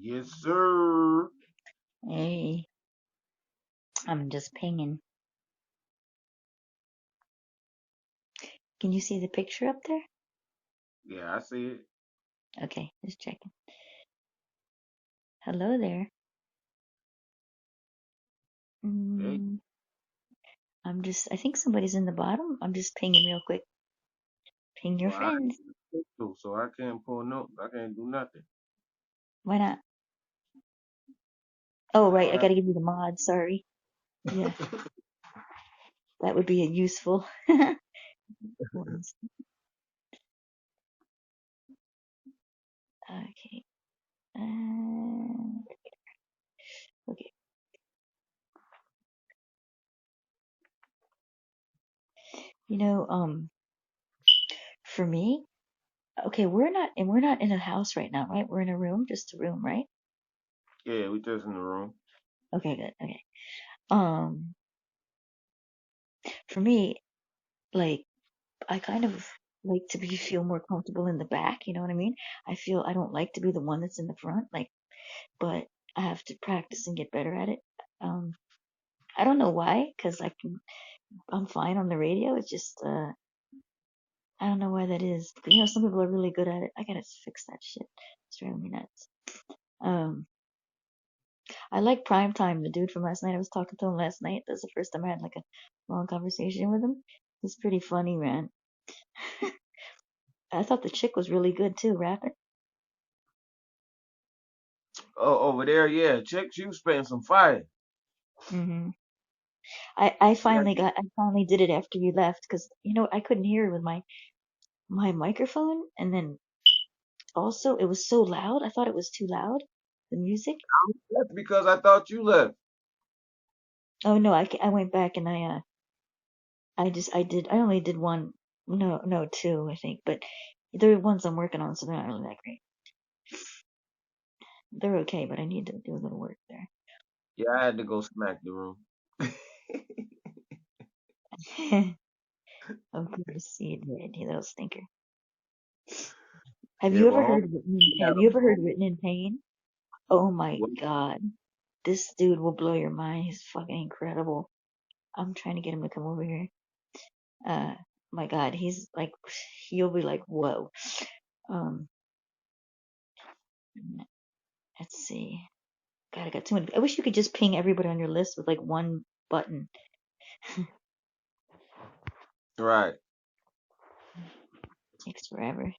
Yes, sir. Hey, I'm just pinging. Can you see the picture up there? Yeah, I see it. Okay, just checking. Hello there. Hey, I think somebody's in the bottom. I'm just pinging real quick. Ping your well, I friends. ain't pistol, so I can't pull no. I can't do nothing. Why not? Oh, I right, don't I have. gotta give you the mod, sorry. Yeah, that would be useful. Once. Okay. Okay. You know, for me, okay, we're not in a house right now, right? We're in a room, just a room, right? Yeah, we just in the room. Okay, good. Okay. Um, for me, like I kind of like to feel more comfortable in the back, you know what I mean? I don't like to be the one that's in the front, like, but I have to practice and get better at it. Um, I don't know why, because I'm fine on the radio. It's just, I don't know why that is. You know, some people are really good at it. I gotta fix that shit. It's driving me nuts. Um, I like Prime Time, the dude from last night. I was talking to him last night. That's the first time I had like a long conversation with him. He's pretty funny, man. I thought the chick was really good too, rapping. Oh, over there, yeah. Check you spitting some fire. Hmm I Yeah, I finally did it after you left because you know I couldn't hear it with my microphone, and then also it was so loud. I thought it was too loud, the music. that's because I thought you left. Oh no, I went back and I only did one, no, two I think, but they're ones I'm working on, so they're not really that great. They're okay, but I need to do a little work there. Yeah, I had to go smack the room. Of course, you did, you little stinker. Yeah, but home. Have you ever heard Written in Pain? Oh my What? God. This dude will blow your mind. He's fucking incredible. I'm trying to get him to come over here. Uh, my God, he's like, you'll be like, whoa. Um, let's see. God, I got too many. I wish you could just ping everybody on your list with like one button. Right. Takes forever.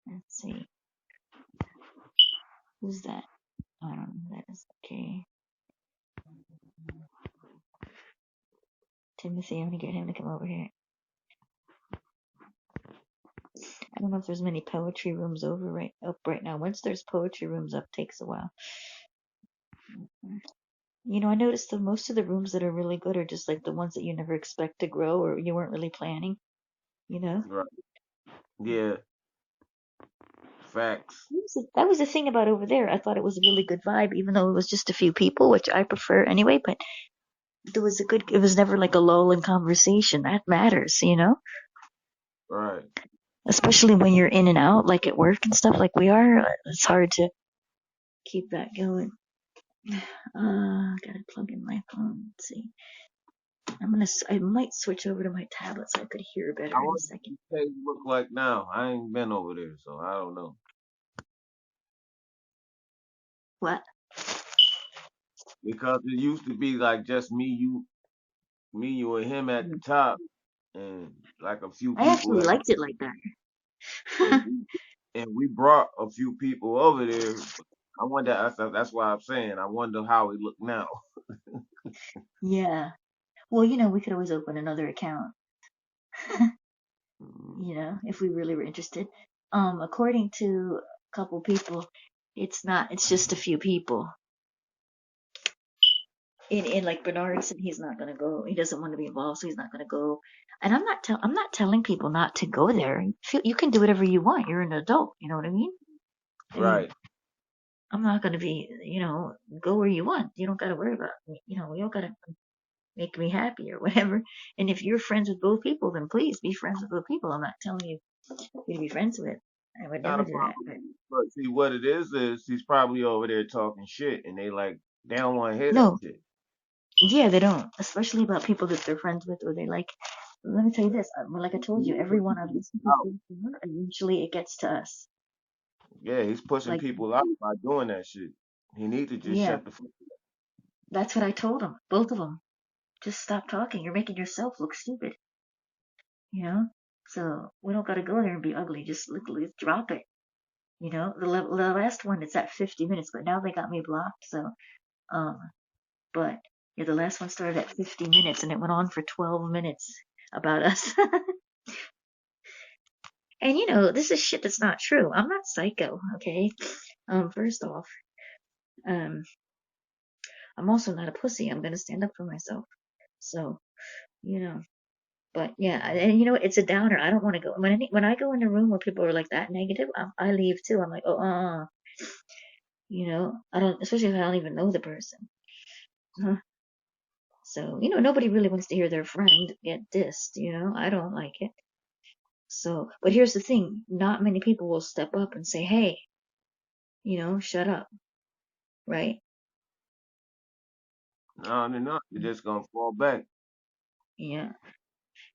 Let's see. Who's that? I don't know who that is. Okay. Timothy, I'm gonna get him to come over here. I don't know if there's many poetry rooms up right now. Once there's poetry rooms up, takes a while. You know, I noticed that most of the rooms that are really good are just like the ones that you never expect to grow or you weren't really planning, you know? Right. Yeah. Facts. That was the thing about over there. I thought it was a really good vibe, even though it was just a few people, which I prefer anyway, but it was never like a lull in conversation. That matters, you know? Right. Especially when you're in and out, like at work and stuff like we are. It's hard to keep that going. Gotta plug in my phone. Let's see. I might switch over to my tablet so I could hear better I in a want second. to say look like now. I ain't been over there, so I don't know. What? Because it used to be like just me, you, and him at the top, and like a few I people actually at, liked it like and that. we brought a few people over there. I wonder. That's why I'm saying. I wonder how we look now. Yeah. Well, you know, we could always open another account, Mm. you know, if we really were interested. According to a couple people, it's just a few people. In like Bernard said he's not gonna go. He doesn't want to be involved, so he's not gonna go. And I'm not telling people not to go there. You can do whatever you want. You're an adult, you know what I mean? I mean, Right. I'm not gonna be, you know, go where you want. You don't gotta worry about me. You know, you don't gotta make me happy or whatever. And if you're friends with both people, then please be friends with both people. I'm not telling you who to be friends with. I would Not never a do that. problem. But see, what it is he's probably over there talking shit, and they don't want to hear that No, shit. yeah, they don't, especially about people that they're friends with or they like. Let me tell you this, like I told you, every one I've listened to Out. so far, eventually it gets to us. Yeah, he's pushing Like, people out by doing that shit. He need to just yeah, shut the fuck. that's what I told them, both of them. Just stop talking. You're making yourself look stupid, you know? So we don't gotta go there and be ugly. Just drop it. You know, the last one it's at 50 minutes, but now they got me blocked. So, um, but yeah, the last one started at 50 minutes and it went on for 12 minutes about us. And you know, this is shit that's not true. I'm not psycho, okay? First off, um, I'm also not a pussy. I'm gonna stand up for myself. So, you know, but yeah, and you know, it's a downer. I don't want to go when I go in a room where people are like that negative. I leave too. I'm like, oh, you know, I don't, especially if I don't even know the person. Huh. So, you know, nobody really wants to hear their friend get dissed. You know, I don't like it. So, but here's the thing: not many people will step up and say, hey, you know, shut up, right? No, they're not. They're just gonna fall back. Yeah.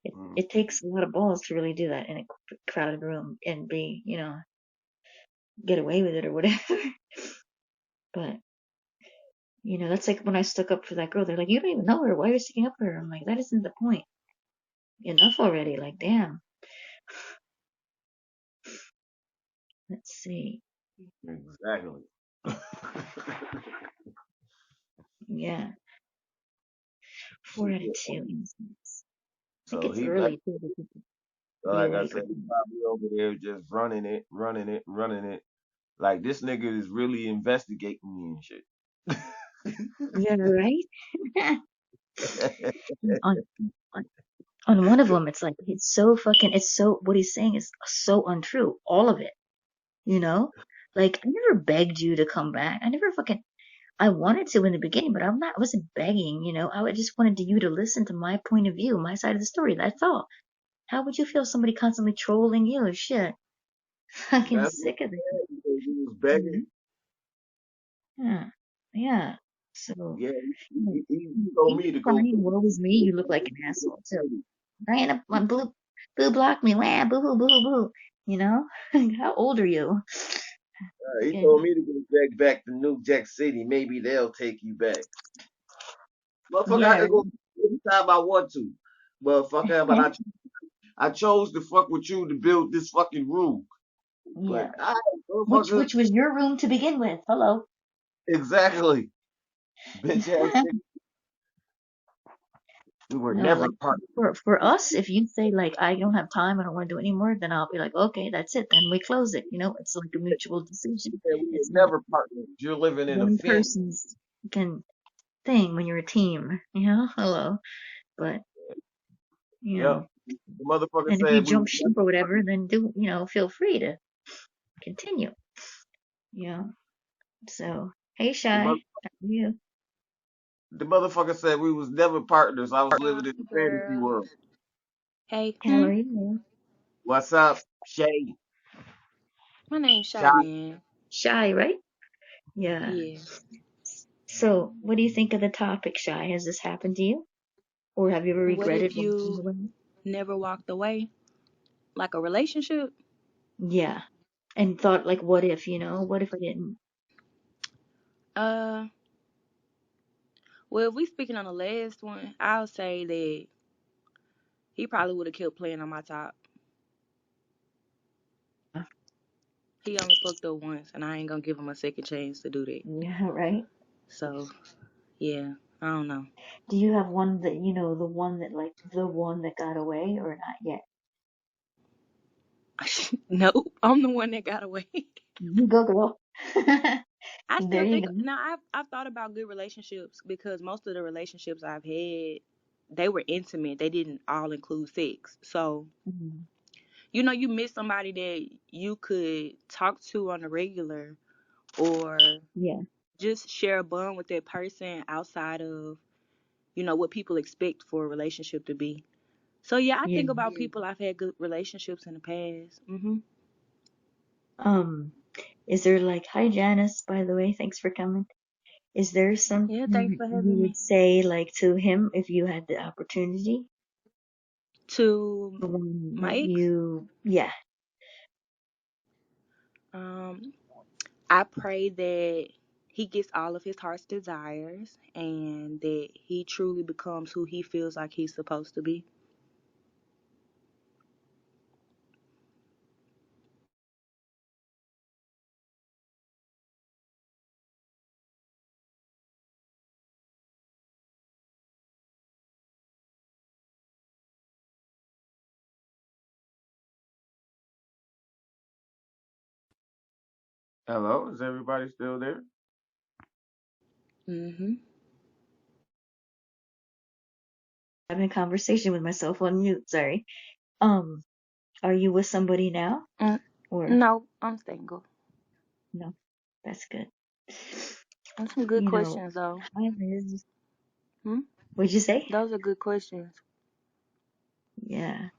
It Mm. it takes a lot of balls to really do that in a crowded room and be, you know, get away with it or whatever. But you know, that's like when I stuck up for that girl. They're like, you don't even know her. Why are you sticking up for her? I'm like, that isn't the point. Enough already. Like, damn. Let's see. Exactly. Yeah, 4 out of 2 incidents. I think So it's he, early too to be like I awake said, right he now. probably over there just running it, running it, running it. Like this nigga is really investigating me and shit. Yeah, right. on, on on one of them, it's like it's so fucking. It's so what he's saying is so untrue. All of it. You know, like I never begged you to come back. I never fucking. I wanted to in the beginning, but I'm not. I wasn't begging. You know, just wanted you to listen to my point of view, my side of the story. That's all. How would you feel somebody constantly trolling you? Shit, fucking That's what sick of it. he was You begging. know? Yeah, yeah. So, Yeah, you know, he told ain't me you to go. crying? Woe is me. You look like an asshole too. Diana, boo blocked me. Wah, boo hoo, boo hoo, boo. You know? How old are you? He Fucking, told me to go back to New Jack City. Maybe they'll take you back. Motherfucker, I yeah, could go anytime I want to. Motherfucker, but right? I chose to fuck with you to build this fucking room. But Yeah. I, motherfucker, Which was your room to begin with. Hello. exactly. Bitch ass nigga. We were No, never like partners. for us, if you say like I don't have time, I don't want to do it anymore, then I'll be like, okay, that's it. Then we close it. You know, it's like a mutual decision. We were It's not never partners. You're living in a one fantasy. person's can thing when you're a team. You know, hello. But you Yep. know, The motherfucker and if you said we were jump ship never or whatever, partners. then do feel free to continue. You know. So hey, The, shy, mother, you. the motherfucker said we was never partners. I was living in Hey a fantasy girl. world. Hey, How are you? What's up, Shay? my name's Shy? Shy, man. Shy, right? Yeah. Yeah. So, what do you think of the topic, Shy? Has this happened to you? Or have you ever What regretted if walking you away? never walked away? Like a relationship? Yeah. And thought, like, what if, what if I didn't? Uh, well, if we speaking on the last one, I'll say that he probably would have kept playing on my top. He only fucked up once, and I ain't gonna give him a second chance to do that. Yeah, right? So, yeah, I don't know. Do you have one that, the one that got away or not yet? Nope, I'm the one that got away. You go, girl. I There still you think go. now I've thought about good relationships because most of the relationships I've had they were intimate. They didn't all include sex. So, Mhm. you miss somebody that you could talk to on a regular or Yeah, just share a bond with that person outside of, what people expect for a relationship to be. So, yeah, I yeah. think about people I've had good relationships in the past. Is there like, hi Janice, by the way, thanks for coming. Is there Yeah, thanks something for you having would me. say like to him if you had the opportunity? To The one my that ex, yeah. um, I pray that he gets all of his heart's desires and that he truly becomes who he feels like he's supposed to be. Hello, is everybody still there? Mm-hmm. Having a conversation with myself on mute, sorry. Um, are you with somebody now? Mm, Or no, I'm single. no? That's good. That's some good You know, questions, though. hi Liz. Hmm? What'd you say? Those are good questions. Yeah.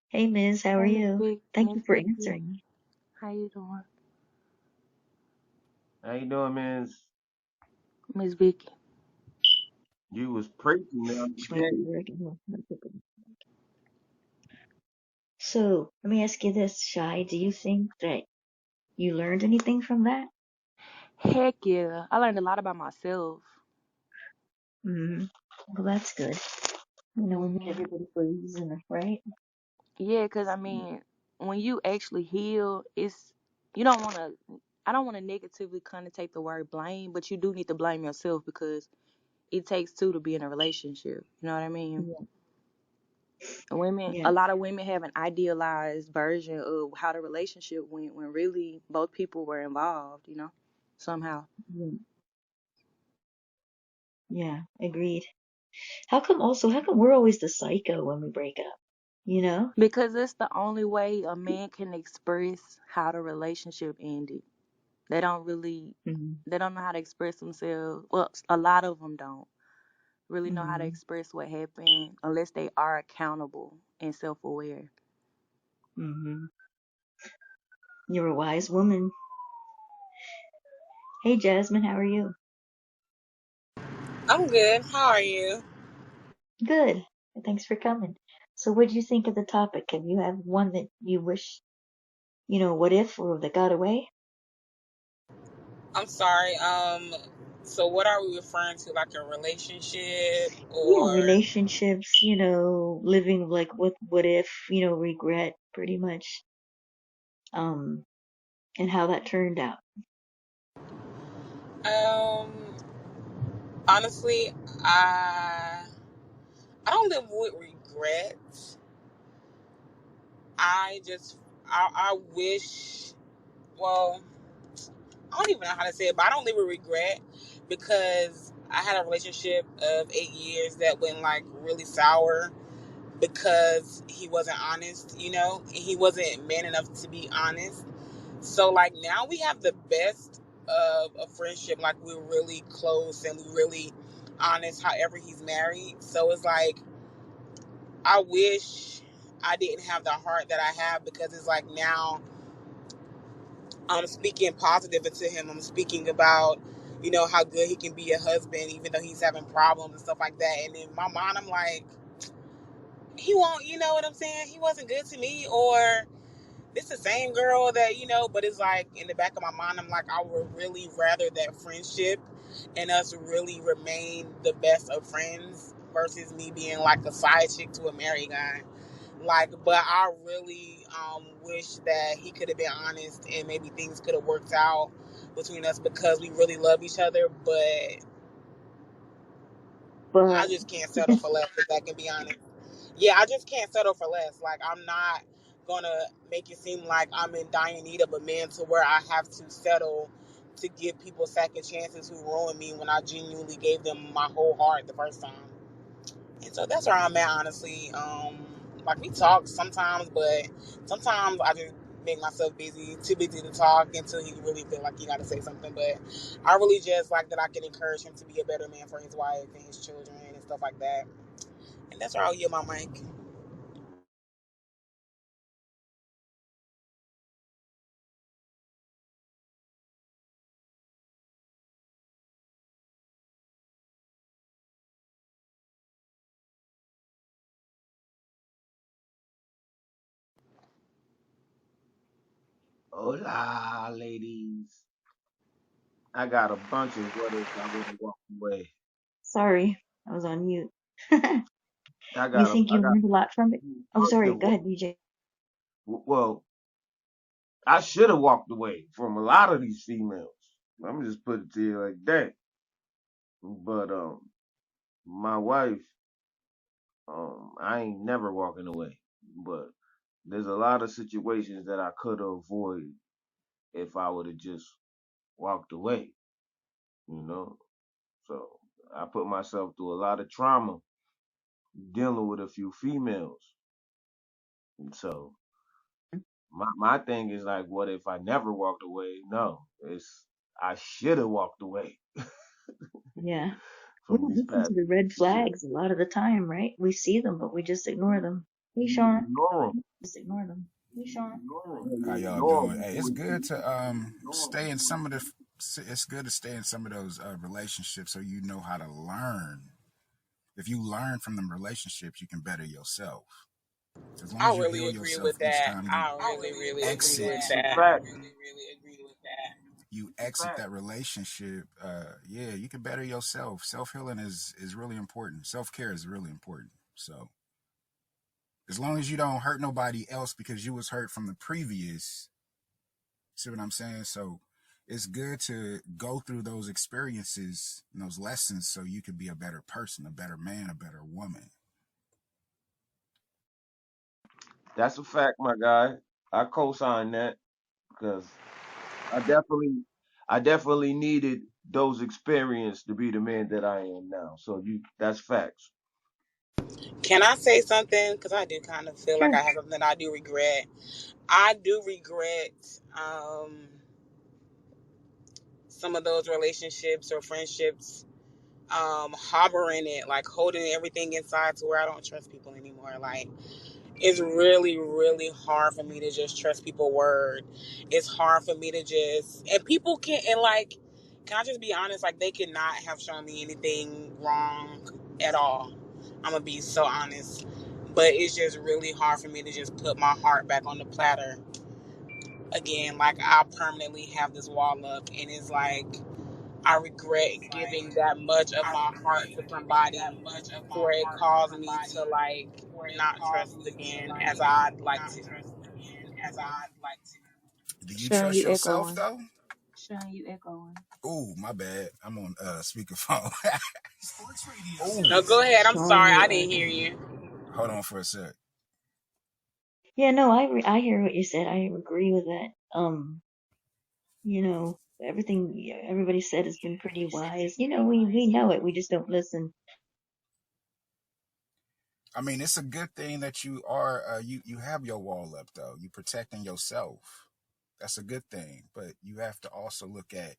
Hey Miz, how are Hey, you? Thank Miss you for Vicky, answering. how you doing, How you doing, man? Miss Vicky? You was preaching the other She might be day. working. No, not good. So let me ask you this, Shy. Do you think that you learned anything from that? Heck yeah, I learned a lot about myself. Hmm. Well, that's good. You know, we meet Hmm. everybody for a reason, right? Yeah, cause I mean, when you actually heal, it's you don't want to. I don't want to negatively connotate the word blame, but you do need to blame yourself because it takes two to be in a relationship. You know what I mean? Yeah. Women, Yeah. a lot of women have an idealized version of how the relationship went when really both people were involved. You know, somehow. Yeah. Yeah. Agreed. How come we're always the psycho when we break up? You know? Because it's the only way a man can express how the relationship ended. They don't really, Hmm. they don't know how to express themselves. Well, a lot of them don't really know how to Hmm. express what happened unless they are accountable and self-aware. Hmm. You're a wise woman. Hey, Jasmine, how are you? I'm good. How are you? Good. Thanks for coming. So, what do you think of the topic? Have you have one that you wish, what if or that got away? I'm sorry. So what are we referring to? Like a relationship Yeah, or relationships, living like what if, regret pretty much, um, and how that turned out. um honestly, I I don't live with regret. I just I wish well, I don't even know how to say it, but I don't live with regret because I had a relationship of 8 years that went like really sour because he wasn't honest, and he wasn't man enough to be honest. So like now we have the best of a friendship. Like we're really close and we really honest. However, he's married, so it's like I wish I didn't have the heart that I have because it's like now I'm speaking positive into him. I'm speaking about how good he can be a husband, even though he's having problems and stuff like that. And in my mind, I'm like, he won't. You know what I'm saying? He wasn't good to me, or it's the same girl that but it's like in the back of my mind I'm like I would really rather that friendship and us really remain the best of friends versus me being like a side chick to a married guy. Like, but I really wish that he could have been honest and maybe things could have worked out between us because we really love each other, but I But just can't settle for less, if that can be honest. Yeah, I just can't settle for less. Like, I'm not gonna make it seem like I'm in dire need of a man to where I have to settle to give people second chances who ruined me when I genuinely gave them my whole heart the first time. And so that's where I'm at, honestly. Like we talk sometimes, but sometimes I just make myself busy, too busy to talk until he really feel like he got to say something. But I really just like that I can encourage him to be a better man for his wife and his children and stuff like that. And that's where I'll yield my mic. Hola, ladies. I got a bunch of what if I would have walked away. Sorry, I was on mute. You I think you got learned a lot from it? a Oh, bunch sorry. of Go ahead, BJ. well, I should have walked away from a lot of these females. I'm just put it to you like that. But my wife, I ain't never walking away. But there's a lot of situations that I could have avoided if I would have just walked away. You know, so I put myself through a lot of trauma dealing with a few females. And so my thing is like, what if I never walked away? No, it's I should have walked away Yeah. We from don't these listen past to the red relationships. flags a lot of the time, right? We see them, but we just ignore them. Hey, You Sean. ignore them. Just ignore them. Hey, Sean. How You y'all ignore doing? them. Hey, it's good to stay in some of the. It's good to stay in some of those relationships so you know how to learn. If you learn from them relationships, you can better yourself. As long I as you really heal agree yourself with each that. time I really agree exit, with It's a that. fact. you exit that relationship. Yeah, you can better yourself. Self healing is really important. Self care is really important. So as long as you don't hurt nobody else because you was hurt from the previous. See what I'm saying? So it's good to go through those experiences and those lessons so you can be a better person, a better man, a better woman. That's a fact, my guy. I co-sign that because I definitely, I definitely needed those experiences to be the man that I am now. So that's facts. Can I say something? Because I do kind of feel like Sure. I have something I do regret. I do regret some of those relationships or friendships, harboring it, like holding everything inside to where I don't trust people anymore. Like, it's really, really hard for me to just trust people's word. It's hard for me to just, and people can't, and like, can I just be honest? Like, they could not have shown me anything wrong at all. I'm gonna be so honest. But it's just really hard for me to just put my heart back on the platter again. Like, I permanently have this wall up, and it's like, I regret giving that much of my heart to somebody for it caused me to like not trust again as I'd like to. Do you Sean, trust you yourself echoing. though? Oh, my bad. I'm on speakerphone. No, Oh, go ahead. I'm Sean, sorry. you I didn't hear echoing. you. hold on for a sec. Yeah, no, I hear what you said. I agree with that. You know, everything everybody said has been pretty wise. You know, we know it. We just don't listen. I mean, it's a good thing that you are you have your wall up though. You protecting yourself. That's a good thing, but you have to also look at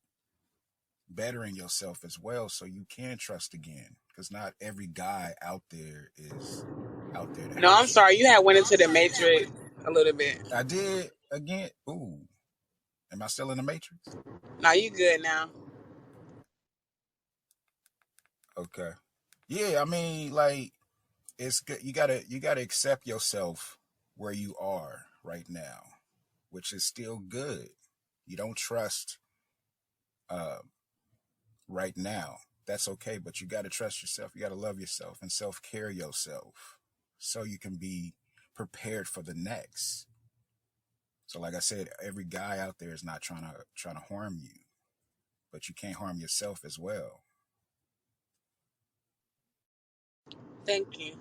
bettering yourself as well so you can trust again because not every guy out there is out there to No, hurt I'm you. sorry. You had went into the matrix a little bit. I did again. Ooh, am I still in the matrix? No, you good now. Okay. Yeah, I mean, like it's good. You gotta accept yourself where you are right now, which is still good. You don't trust uh, right now. That's okay, but you gotta trust yourself. You gotta love yourself and self care yourself so you can be prepared for the next. So, like I said, every guy out there is not trying to harm you, but you can't harm yourself as well. Thank you.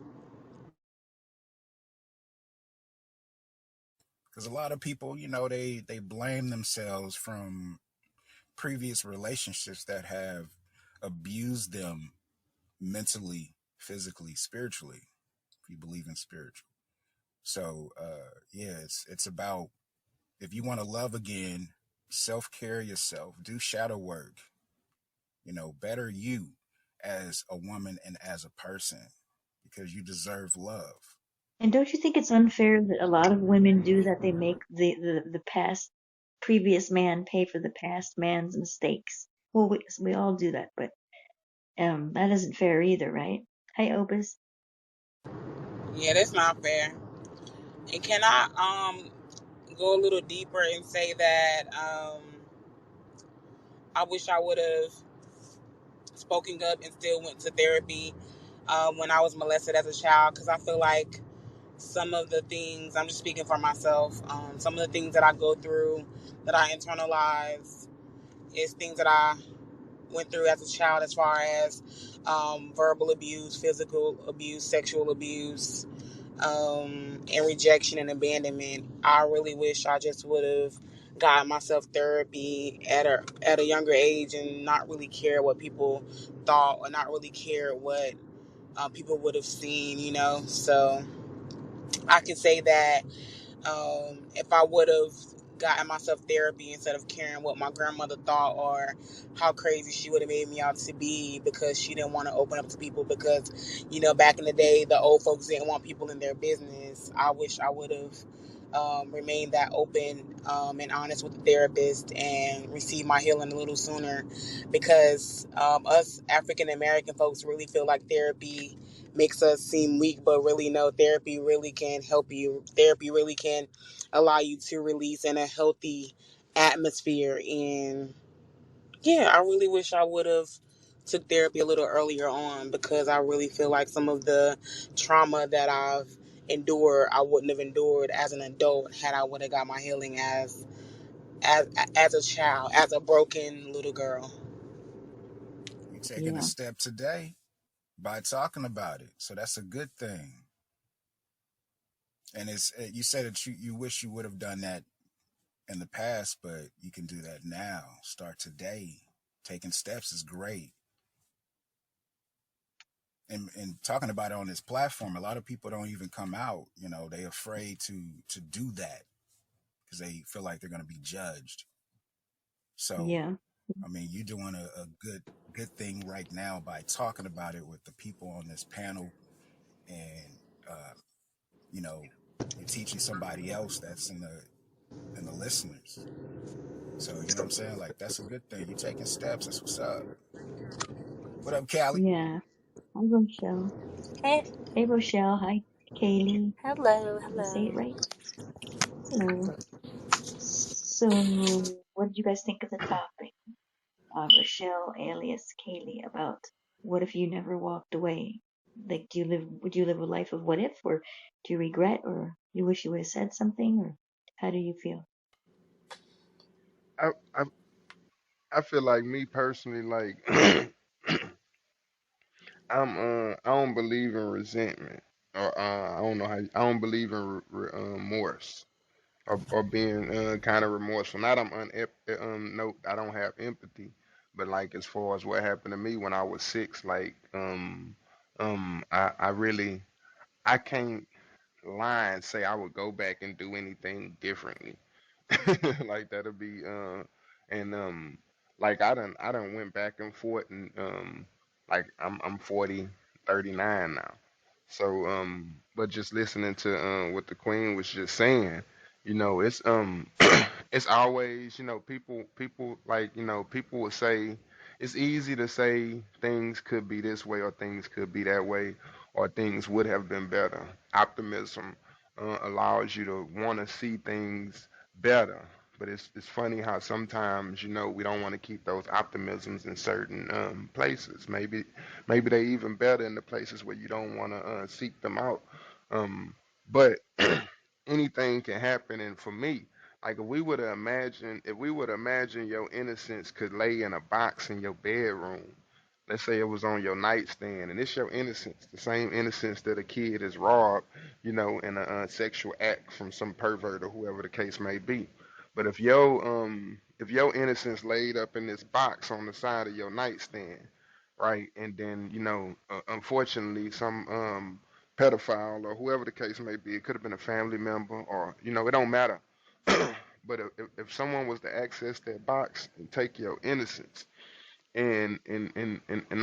Because a lot of people, they blame themselves from previous relationships that have abused them mentally, physically, spiritually. If you believe in spiritual, so yeah, it's about if you want to love again, self care yourself, do shadow work, better you as a woman and as a person because you deserve love. And don't you think it's unfair that a lot of women do that? They make the past previous man pay for the past man's mistakes. Well, we all do that, but that isn't fair either, right? Hi, Opus. Yeah, that's not fair. And can I go a little deeper and say that I wish I would have spoken up and still went to therapy when I was molested as a child, because I feel like some of the things, I'm just speaking for myself, some of the things that I go through, that I internalize, is things that I went through as a child, as far as verbal abuse, physical abuse, sexual abuse, and rejection and abandonment. I really wish I just would have got myself therapy at a younger age and not really care what people thought, or not really care what people would have seen, you know. So I can say that if I would have gotten myself therapy instead of caring what my grandmother thought, or how crazy she would have made me out to be, because she didn't want to open up to people, because, you know, back in the day, the old folks didn't want people in their business. I wish I would have remained that open and honest with the therapist and received my healing a little sooner, because us African American folks really feel like therapy makes us seem weak, but really no, therapy really can help you. Therapy really can allow you to release in a healthy atmosphere. And yeah, I really wish I would have took therapy a little earlier on, because I really feel like some of the trauma that I've endured, I wouldn't have endured as an adult had I would have got my healing as as a child, as a broken little girl. You taking a Yeah. step today by talking about it, so that's a good thing. And it's you said that you wish you would have done that in the past, but you can do that now. Start today. Taking steps is great. And talking about it on this platform, a lot of people don't even come out. You know, they're afraid to do that because they feel like they're going to be judged. So, Yeah. I mean, you're doing a good thing right now by talking about it with the people on this panel, and uh, you know, you're teaching somebody else that's in the listeners. So, you know what I'm saying? Like, that's a good thing. You're taking steps. That's what's up. What up, Callie? Yeah. Hi, Rochelle. Hey, Hey, Rochelle. Hi, Kaylee. hello, Did I say it hello. right? Hello. So, what did you guys think of the topic? Rochelle, alias Kaylee, about what if you never walked away? Like, would you live a life of what if, or do you regret, or you wish you would have said something, or how do you feel? I, I I feel like me personally, like I don't believe in resentment, or I don't know how I don't believe in remorse, or being kind of remorseful. Not no, I don't have empathy, but like as far as what happened to me when I was 6, like I really I can't lie and say I would go back and do anything differently. Like that'll be and like I done went back and forth, and like I'm 40, 39 now. So but just listening to what the queen was just saying, it's it's always, people like, people would say it's easy to say things could be this way or things could be that way or things would have been better. Optimism allows you to want to see things better. But it's funny how sometimes, we don't want to keep those optimisms in certain places. Maybe they even better in the places where you don't want to seek them out. But anything can happen, and for me, like if we would imagine your innocence could lay in a box in your bedroom. Let's say it was on your nightstand, and it's your innocence, the same innocence that a kid is robbed, in a sexual act from some pervert or whoever the case may be. But if your innocence laid up in this box on the side of your nightstand, right, and then unfortunately some pedophile or whoever the case may be, it could have been a family member, or it don't matter. But if someone was to access that box and take your innocence, and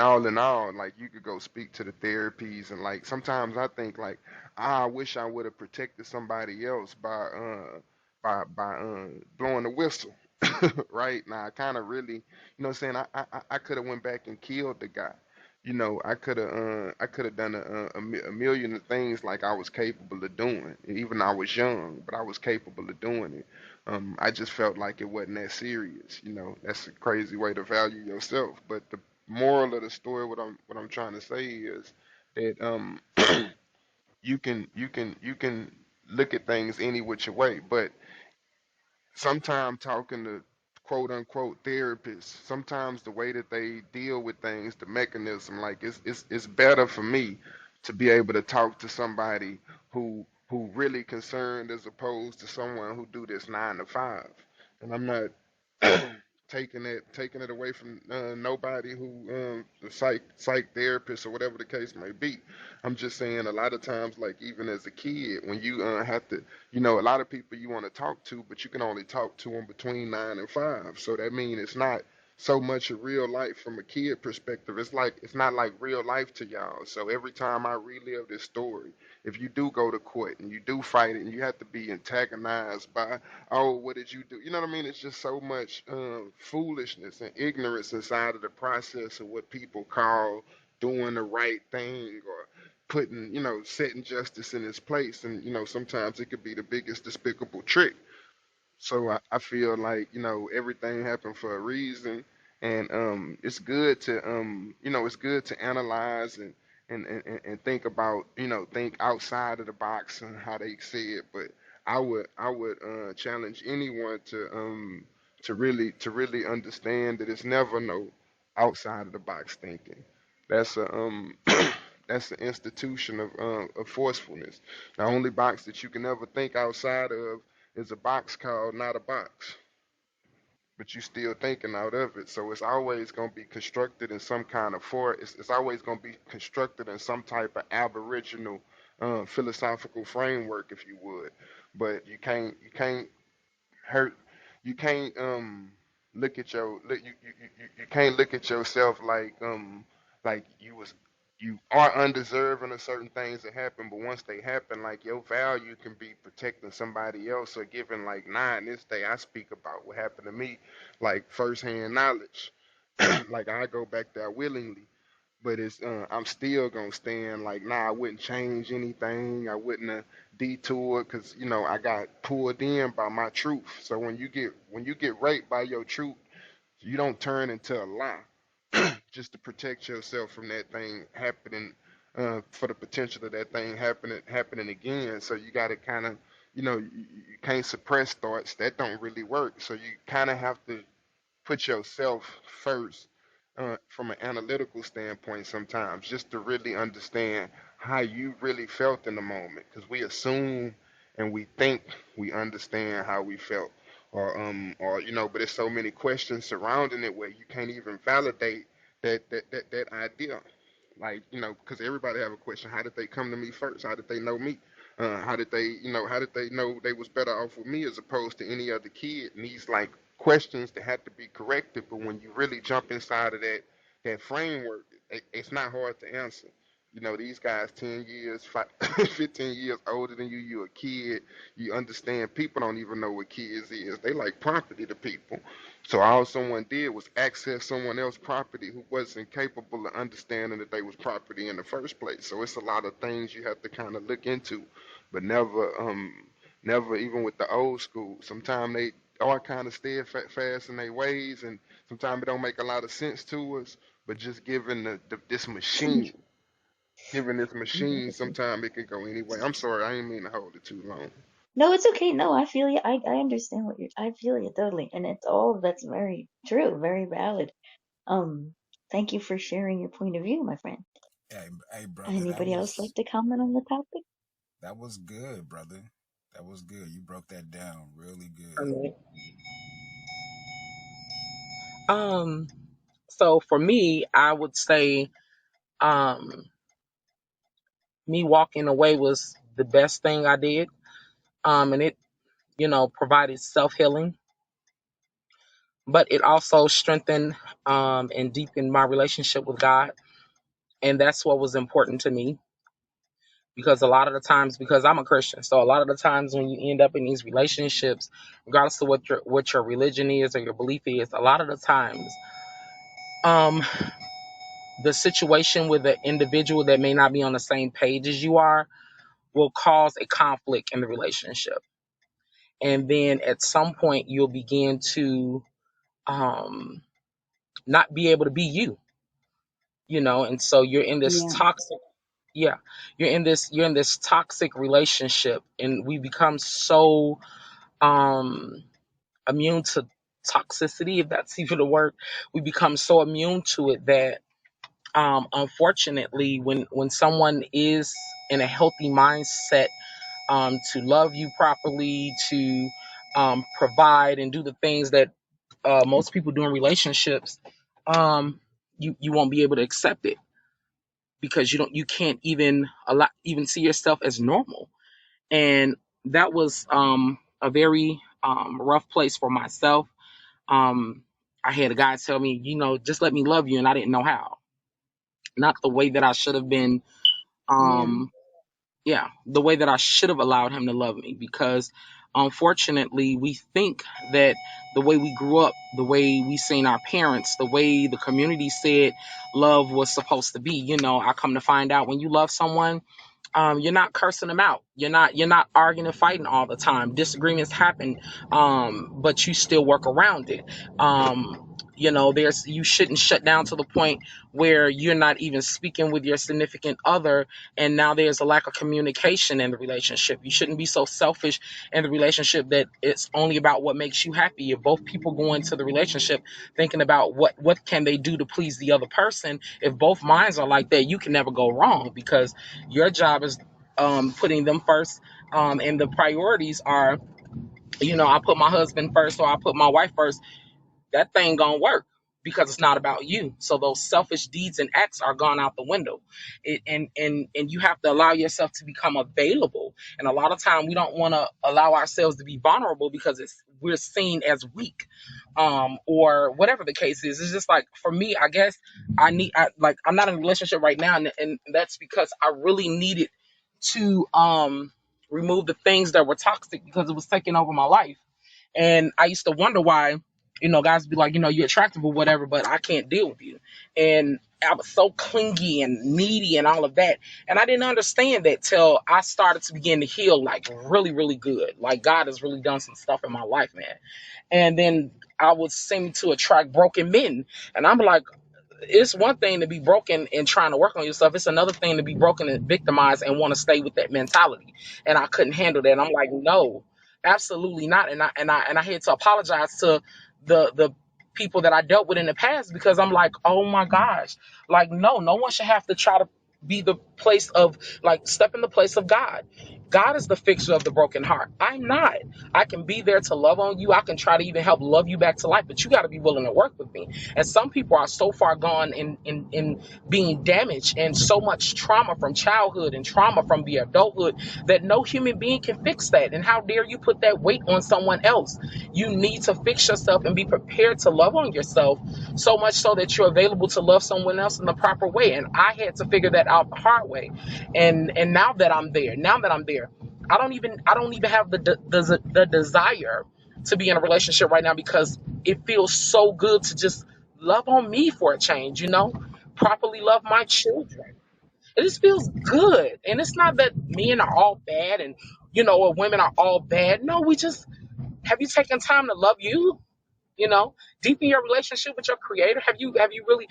all in all, like, you could go speak to the therapies, and like sometimes I think like, I wish I would have protected somebody else by blowing the whistle. Right now, I kind of really, what I'm saying, I could have went back and killed the guy, I could have done a million of things like I was capable of doing. Even I was young, but I was capable of doing it. I just felt like it wasn't that serious. That's a crazy way to value yourself. But the moral of the story, what I'm trying to say is that you can look at things any which way, but sometimes talking to quote unquote therapists, sometimes the way that they deal with things, the mechanism, like it's better for me to be able to talk to somebody who really concerned as opposed to someone who do this 9 to 5. And I'm not taking it away from nobody who the psych therapist or whatever the case may be. I'm just saying a lot of times, like even as a kid, when you have to, a lot of people you want to talk to, but you can only talk to them between 9 and 5. So that means it's not so much a real life from a kid perspective. It's not like real life to y'all. So every time I relive this story, if you do go to court and you do fight it and you have to be antagonized by, oh, what did you do? You know what I mean? It's just so much foolishness and ignorance inside of the process of what people call doing the right thing or putting, setting justice in its place. And, sometimes it could be the biggest despicable trick. So I feel like, everything happened for a reason, and it's good to it's good to analyze and think about, think outside of the box and how they see it. But I would challenge anyone to really understand that it's never no outside of the box thinking. That's a that's the institution of forcefulness. The only box that you can ever think outside of is a box called not a box, but you still thinking out of it. So it's always going to be constructed in some kind of it's always going to be constructed in some type of aboriginal philosophical framework, if you would. But you can't hurt you can't look at you can't look at yourself like you are undeserving of certain things that happen, but once they happen, like your value can be protecting somebody else or giving, like, nah, in this day I speak about what happened to me, like firsthand knowledge. Like I go back there willingly, but it's I'm still gonna stand like, nah, I wouldn't change anything. I wouldn't have detoured because I got pulled in by my truth. So when you get raped by your truth, you don't turn into a lie just to protect yourself from that thing happening, for the potential of that thing happening again. So you got to kind of, you can't suppress thoughts that don't really work. So you kind of have to put yourself first, from an analytical standpoint sometimes, just to really understand how you really felt in the moment, because we assume and we think we understand how we felt, or but there's so many questions surrounding it where you can't even validate that idea. Like, because everybody have a question: how did they come to me first? How did they know me? How did they know they was better off with me as opposed to any other kid? And these, like, questions that have to be corrected, but when you really jump inside of that framework, it's not hard to answer. These guys 10 years, 15 years older than you, you a kid, you understand people don't even know what kids is. They like property to people. So all someone did was access someone else's property who wasn't capable of understanding that they was property in the first place. So it's a lot of things you have to kind of look into, but never even with the old school. Sometimes they are kind of steadfast in their ways, and sometimes it don't make a lot of sense to us. But just given this machine, sometimes it can go anyway. I'm sorry, I ain't mean to hold it too long. No, it's okay. No, I feel you. I understand I feel you totally. And it's all that's very true, very valid. Thank you for sharing your point of view, my friend. Hey, brother, that Anybody else was like to comment on the topic? that was good, brother. That was good. You broke that down really For good. me. Um, so for me, I would say, um, me walking away was the best thing I did. And it, provided self healing, but it also strengthened, and deepened my relationship with God. And that's what was important to me, because a lot of the times, because I'm a Christian, so a lot of the times when you end up in these relationships, regardless of what your religion is or your belief is, a lot of the times, um, the situation with an individual that may not be on the same page as you are will cause a conflict in the relationship. And then at some point, you'll begin to um, not be able to be you, and so you're in this Yeah. toxic, yeah, you're in this toxic relationship, and we become so um, immune to toxicity, if that's even a word. We become so immune to it that unfortunately, when someone is in a healthy mindset, to love you properly, to provide and do the things that most people do in relationships, you won't be able to accept it because you can't even see yourself as normal. And that was a very rough place for myself. I had a guy tell me, just let me love you, and I didn't know how, not the way that I should have been. Yeah. Um, yeah, the way that I should have allowed him to love me, because unfortunately we think that the way we grew up, the way we seen our parents, the way the community said love was supposed to be. I come to find out, when you love someone, you're not cursing them out. You're not arguing and fighting all the time. Disagreements happen, but you still work around it. You shouldn't shut down to the point where you're not even speaking with your significant other, and now there's a lack of communication in the relationship. You shouldn't be so selfish in the relationship that it's only about what makes you happy. If both people go into the relationship thinking about what can they do to please the other person, if both minds are like that, you can never go wrong, because your job is putting them first, and the priorities are, I put my husband first, or I put my wife first. That thing gonna work, because it's not about you. So those selfish deeds and acts are gone out the window. And you have to allow yourself to become available. And a lot of time we don't want to allow ourselves to be vulnerable because we're seen as weak, or whatever the case is. It's just like, for me, I guess I'm not in a relationship right now, and that's because I really needed to remove the things that were toxic, because it was taking over my life. And I used to wonder why, guys be like, you're attractive or whatever, but I can't deal with you. And I was so clingy and needy and all of that. And I didn't understand that till I started to begin to heal, like, really, really good. Like, God has really done some stuff in my life, man. And then I would seem to attract broken men. And I'm like, it's one thing to be broken and trying to work on yourself. It's another thing to be broken and victimized and want to stay with that mentality. And I couldn't handle that. And I'm like, no, absolutely not. And I had to apologize to the people that I dealt with in the past, because I'm like, oh my gosh, like, no one should have to try to be the place of, like, step in the place of God. God is the fixer of the broken heart. I'm not. I can be there to love on you. I can try to even help love you back to life, but you got to be willing to work with me. And some people are so far gone in being damaged, and so much trauma from childhood and trauma from the adulthood, that no human being can fix that. And how dare you put that weight on someone else? You need to fix yourself and be prepared to love on yourself, so much so that you're available to love someone else in the proper way. And I had to figure that out the hard way. And now that I'm there, I don't even have the desire to be in a relationship right now, because it feels so good to just love on me for a change, properly love my children. It just feels good. And it's not that men are all bad, and or women are all bad. No, we just, have you taken time to love you? Deepen your relationship with your creator. Have you really,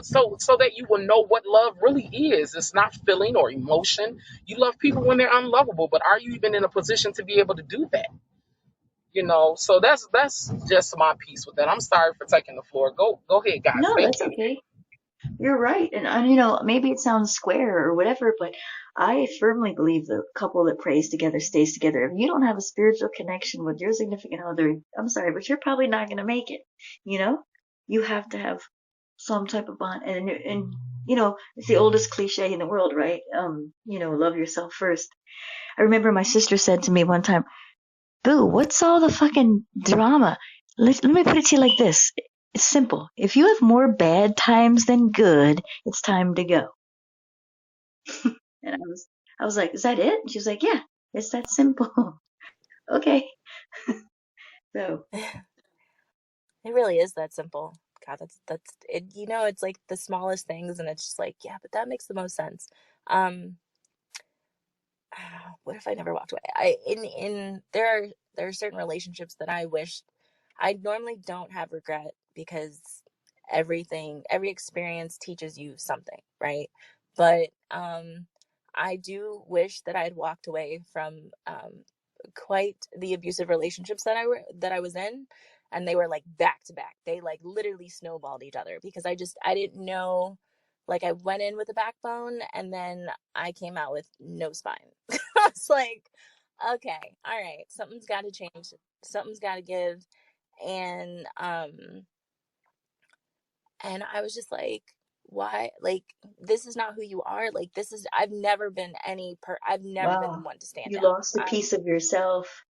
so that you will know what love really is. It's not feeling or emotion. You love people when they're unlovable, but are you even in a position to be able to do that? So that's just my piece with that. I'm sorry for taking the floor. Go ahead, guys. No, Thank that's you. okay. You're right. And maybe it sounds square or whatever, but I firmly believe the couple that prays together stays together. If you don't have a spiritual connection with your significant other, I'm sorry, but you're probably not going to make it. You know, you have to have some type of bond. And it's the oldest cliche in the world, right? Love yourself first. I remember my sister said to me one time, Boo, what's all the fucking drama? Let me put it to you like this. It's simple. If you have more bad times than good, it's time to go. And I was like, is that it? And she was like, yeah, it's that simple. Okay. So, It really is that simple, God, that's it. It's like the smallest things, and it's just like, yeah, but that makes the most sense. Um, what if I never walked away? There are certain relationships that I wish. I normally don't have regret because every experience teaches you something, right? But I do wish that I had walked away from quite the abusive relationships that I was in, and they were like back to back. They like literally snowballed each other because I didn't know. Like, I went in with a backbone, and then I came out with no spine. I was like, okay, all right, something's got to change, something's got to give, and I was just like, why? Like, this is not who you are. Like, this is I've never been Wow. one to stand You down. lost a piece of yourself.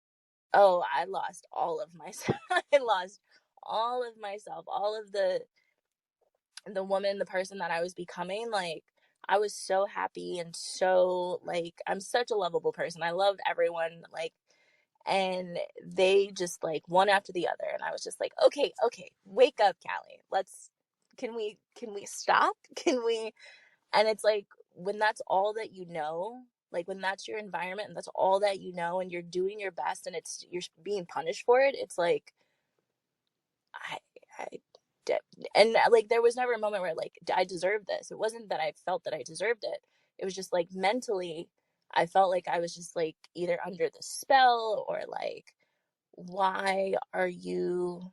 Oh, I lost all of myself. I lost all of myself, all of the woman, the person that I was becoming. Like, I was so happy and so, like, I'm such a lovable person. I love everyone, like, and they just like one after the other, and I was just like, okay, wake up, Callie. Can we stop? Can we? And it's like, when that's all that you know, like when that's your environment and that's all that you know, and you're doing your best and you're being punished for it, it's like, I, I, and like, there was never a moment where like, I deserved this. It wasn't that I felt that I deserved it. It was just like, mentally, I felt like I was just like either under the spell, or like, why are you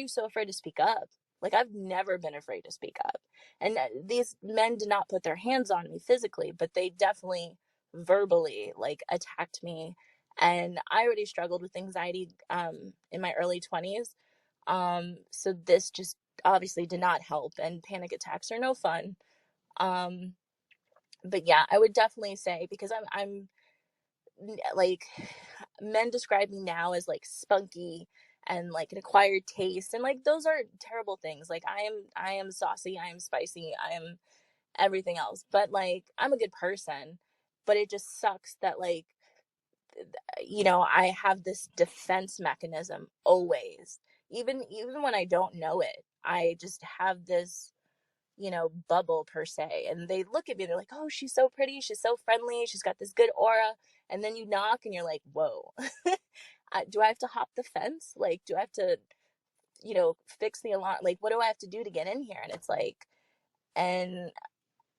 so afraid to speak up? Like, I've never been afraid to speak up. And these men did not put their hands on me physically, but they definitely verbally like attacked me. And I already struggled with anxiety in my early 20s. So this just obviously did not help, and panic attacks are no fun. Um, but yeah, I would definitely say, because I'm like, men describe me now as like spunky and like an acquired taste, and like those are terrible things. Like, I am saucy, I am spicy, I am everything else, but like, I'm a good person. But it just sucks that, like, I have this defense mechanism always, even when I don't know it. I just have this, bubble per se, and they look at me, they're like, oh, she's so pretty, she's so friendly, she's got this good aura. And then you knock and you're like, whoa. Do I have to hop the fence? Like, do I have to, fix the alarm? Like, what do I have to do to get in here? And it's like, and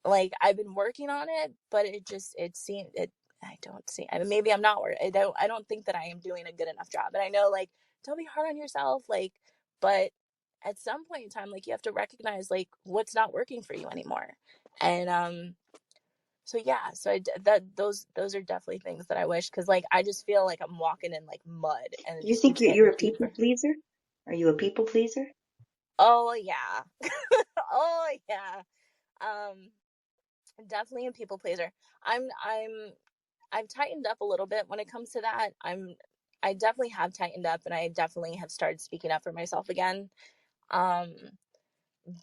like, I've been working on it, but it seemed it I don't see, I mean, maybe I'm not working. I don't think that I am doing a good enough job. And I know, like, don't be hard on yourself, like, but at some point in time, like, you have to recognize like what's not working for you anymore. And so yeah, so those are definitely things that I wish, because like, I just feel like I'm walking in like mud, and Do you think it's you're getting a people deeper. pleaser? Are you a people pleaser? Oh yeah. Oh yeah. um Definitely a people pleaser. I've tightened up a little bit when it comes to that. I definitely have tightened up, and I definitely have started speaking up for myself again. Um,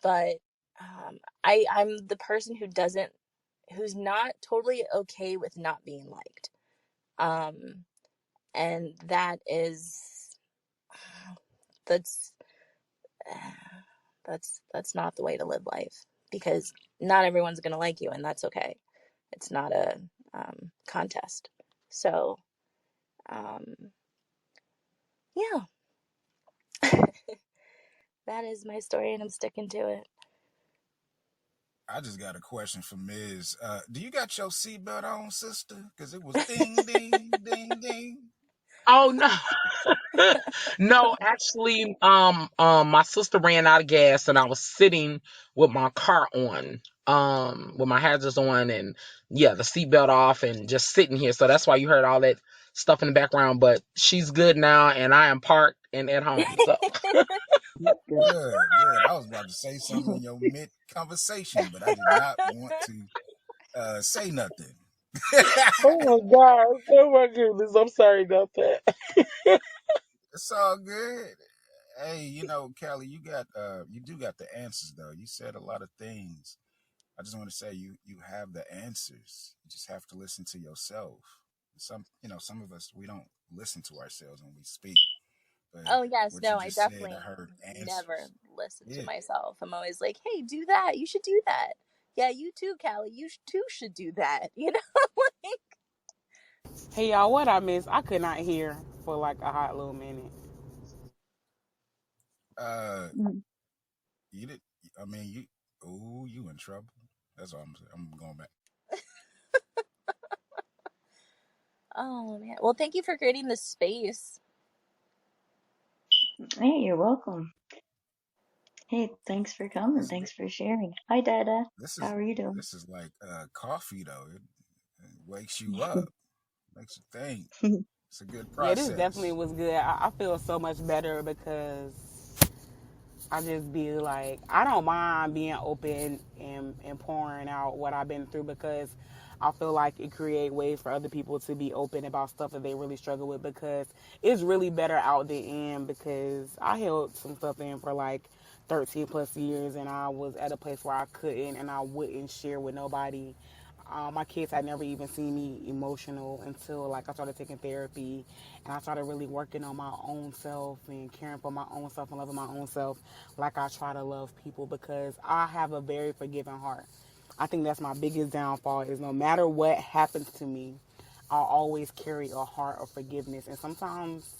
but I'm the person who's not totally okay with not being liked. Um, and that's that's not the way to live life, because not everyone's gonna like you, and that's okay. It's not a contest. So um, yeah, that is my story, and I'm sticking to it. I just got a question for Ms. Do you got your seatbelt on, sister? Because it was ding, ding, ding, ding. Oh no. No, actually, my sister ran out of gas, and I was sitting with my car on, with my hazards on, and yeah, the seatbelt off, and just sitting here. So that's why you heard all that stuff in the background. But she's good now, and I am parked and at home. So That's good. Good, good. I was about to say something in your mid conversation, but I did not want to say nothing. oh my god, oh my goodness, I'm sorry about that. It's all good. Hey, Callie, you do got the answers though. You said a lot of things. I just want to say you have the answers. You just have to listen to yourself. Some of us, we don't listen to ourselves when we speak. But Oh yes, what you no, I just said, I definitely heard never answers. listen to Yeah. myself. I'm always like, "Hey, do that. You should do that." Yeah, you too, Callie. Too should do that. Like, Hey y'all, what I missed? I could not hear for like a hot little minute. Uh, Mm. you did. I mean, you. Oh, you in trouble. That's all I'm saying. I'm going back. oh man. Well, thank you for creating this space. Hey, you're welcome. Hey, thanks for coming. This Thanks for sharing. Hi, Dada. this How is are you doing? this is like coffee though. It wakes you up, makes you think. It's a good Yeah, this definitely process. was good. I feel so much better because I just be like, I don't mind being open and pouring out what I've been through because I feel like it create ways for other people to be open about stuff that they really struggle with because it's really better out the end because I held some stuff in for like 13 plus years and I was at a place where I couldn't and I wouldn't share with nobody. My kids had never even seen me emotional until like I started taking therapy and I started really working on my own self and caring for my own self and loving my own self like I try to love people because I have a very forgiving heart. I think that's my biggest downfall is no matter what happens to me, I'll always carry a heart of forgiveness. And sometimes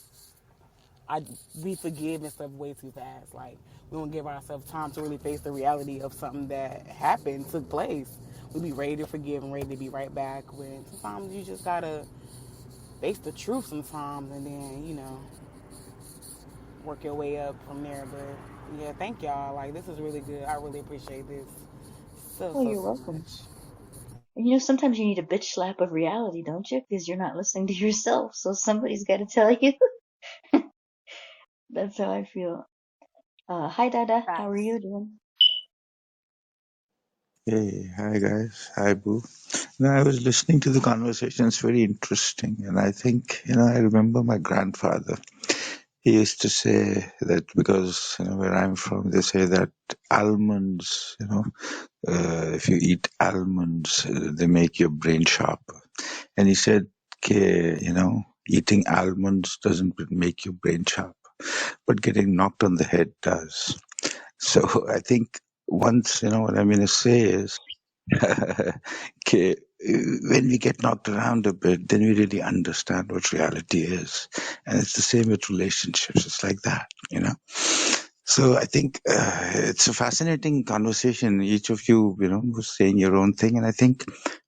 we forgive and stuff way too fast. Like we don't give ourselves time to really face the reality of something that happened, took place. We be ready to forgive and ready to be right back when sometimes you just gotta face the truth sometimes and then, work your way up from there. But yeah, thank y'all. Like this is really good. I really appreciate this so Oh, so you're so welcome. much. And sometimes you need a bitch slap of reality, don't you? Because you're not listening to yourself. So somebody's got to tell you. That's how I feel. Hi, Dada. How are Facts. you doing? Hey, hi guys. Hi, Boo. Now, I was listening to the conversation. It's very interesting. And I think, I remember my grandfather. He used to say that because, where I'm from, they say that almonds, if you eat almonds, they make your brain sharper. And he said, okay, eating almonds doesn't make your brain sharp, but getting knocked on the head does. So I think once, what I'm going to say is, okay, when we get knocked around a bit, then we really understand what reality is. And it's the same with relationships. It's like that. So I think it's a fascinating conversation. Each of you, was saying your own thing. And I think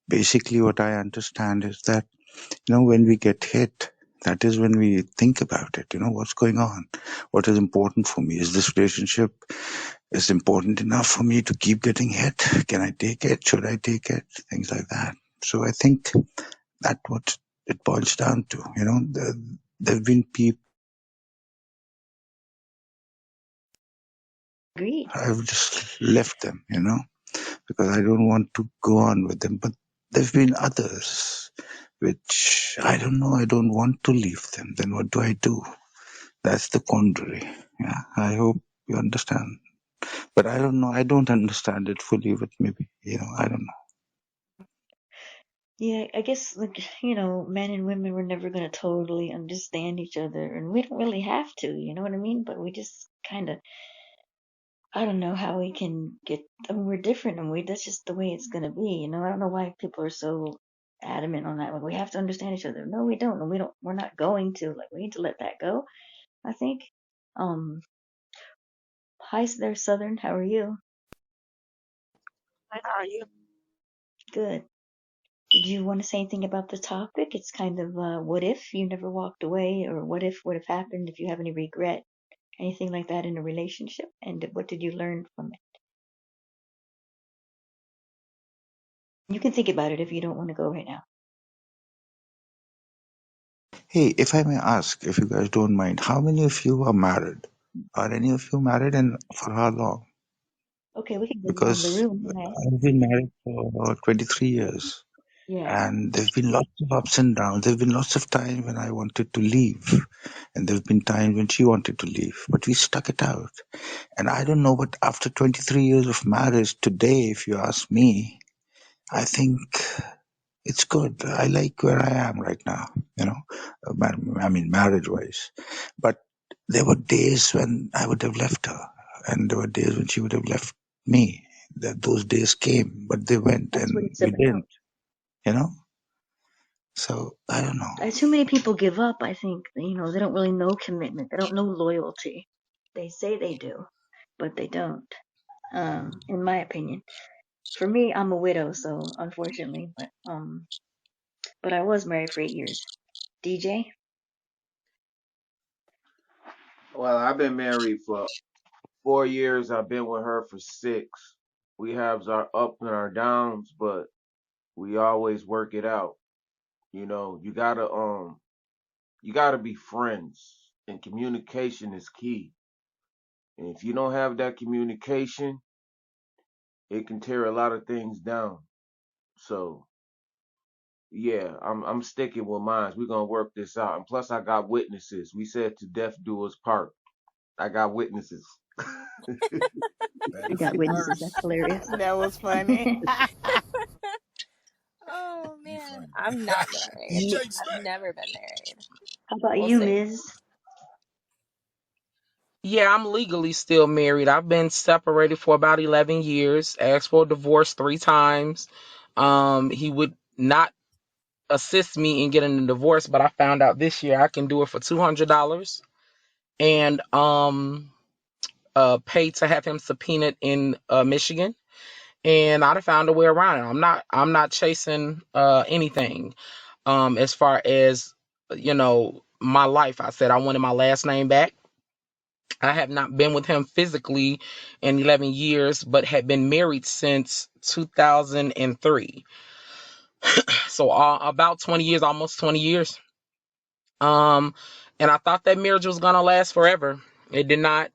basically what I understand is that, when we get hit, that is when we think about it. What's going on? What is important for me? Is this relationship is important enough for me to keep getting hit? Can I take it? Should I take it? Things like that. So I think that's what it boils down to. There have been people Agreed. I've just left them, because I don't want to go on with them. But there have been others which I don't know. I don't want to leave them. Then what do I do? That's the quandary. Yeah, I hope you understand. But I don't know. I don't understand it fully. But maybe, I don't know. Yeah, I guess, like, men and women were never going to totally understand each other, and we don't really have to, you know what I mean? But we just kind of, I don't know how we can get, I mean, we're different, and that's just the way it's going to be, I don't know why people are so adamant on that. Like, we have to understand each other. No, we don't, and we're not going to. Like, we need to let that go, I think. Um, Hi there, Southern. How are you? Hi, how are you? Good. Did you want to say anything about the topic? It's kind of what if you never walked away, or what if happened if you have any regret, anything like that in a relationship, and what did you learn from it? You can think about it if you don't want to go right now. Hey, if I may ask, if you guys don't mind, how many of you are married? Are any of you married, and for how long? Okay, we can go around the Because room. Okay. I've been married for about 23 years. Yeah. And there have been lots of ups and downs. There have been lots of times when I wanted to leave. And there have been times when she wanted to leave. But we stuck it out. And I don't know, but after 23 years of marriage, today, if you ask me, I think it's good. I like where I am right now, I mean, marriage wise. But there were days when I would have left her, and there were days when she would have left me. That those days came, but they went, That's what and it's we about. didn't. You know. So I don't know. Too many people give up. I think they don't really know commitment. They don't know loyalty. They say they do, but they don't. In my opinion, for me, I'm a widow, so unfortunately, but I was married for 8 years. DJ, Well, I've been married for 4 years. I've been with her for 6. We have our ups and our downs, but we always work it out. You gotta be friends, and communication is key. And if you don't have that communication, it can tear a lot of things down. So yeah, I'm sticking with mine. We're gonna work this out. And plus I got witnesses. We said to death do us part. I got witnesses. you Better got be witnesses. That's worse. hilarious. That was funny. Oh You man, funny. I'm not married. DJ I've Snap. never been married. How about We'll you, see. Ms.? Yeah, I'm legally still married. I've been separated for about 11 years, asked for a divorce 3 times. He would not assist me in getting a divorce, but I found out this year I can do it for $200 and pay to have him subpoenaed in Michigan. And I'd have found a way around it. I'm not chasing anything. As far as my life, I said I wanted my last name back. I have not been with him physically in 11 years, but had been married since 2003. So about 20 years, almost 20 years. Um, and I thought that marriage was gonna last forever. It did not.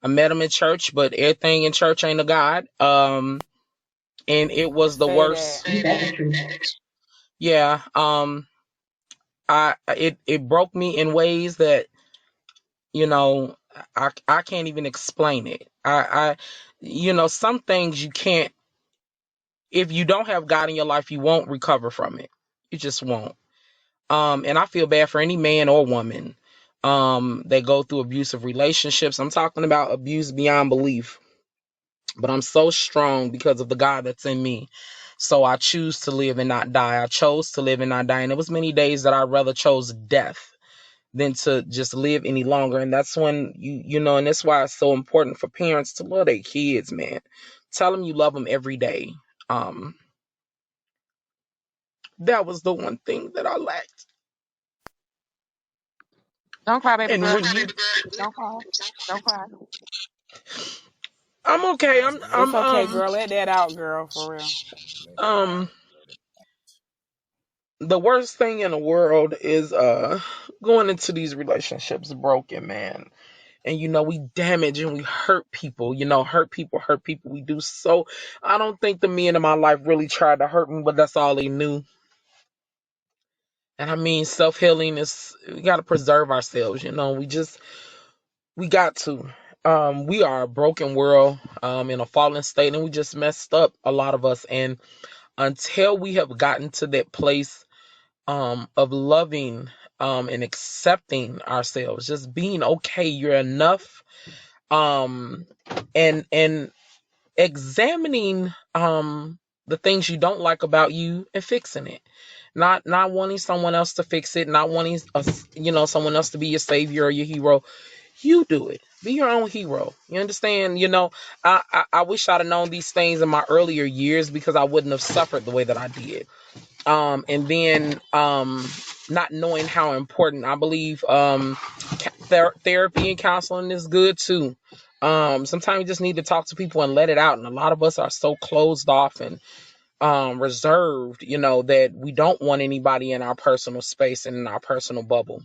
I met him in church, but everything in church ain't a God. And it was the Say that. worst. Yeah. It broke me in ways that you know I can't even explain it. Some things you can't. If you don't have God in your life, you won't recover from it. You just won't. And I feel bad for any man or woman that go through abusive relationships. I'm talking about abuse beyond belief. But I'm so strong because of the God that's in me. So I choose to live and not die. I chose to live and not die. And there was many days that I rather chose death than to just live any longer. And that's when and that's why it's so important for parents to love their kids, man. Tell them you love them every day. Um, that was the one thing that I lacked. Don't cry, baby And girl. when you, Don't cry. Don't cry. I'm okay. I'm, Let It's I'm, it okay, out. um, girl. Let that out, girl, for real. Let it um, out. Let it out. the worst thing in the world is, going into these relationships broken, man. And we damage and we hurt people, hurt people. We do so. I don't think the men in my life really tried to hurt me, but that's all they knew. And I mean, self-healing is, we got to preserve ourselves, we got to. We are a broken world, in a fallen state, and we just messed up, a lot of us. And until we have gotten to that place, of loving, and accepting ourselves, just being okay, you're enough, um, and examining, the things you don't like about you and fixing it, not wanting someone else to fix it, not wanting someone else to be your savior or your hero. You do it. Be your own hero. You understand? I wish I'd have known these things in my earlier years, because I wouldn't have suffered the way that I did. And then, not knowing how important, I believe, therapy and counseling is good too. Sometimes you just need to talk to people and let it out. And a lot of us are so closed off and reserved, that we don't want anybody in our personal space and in our personal bubble.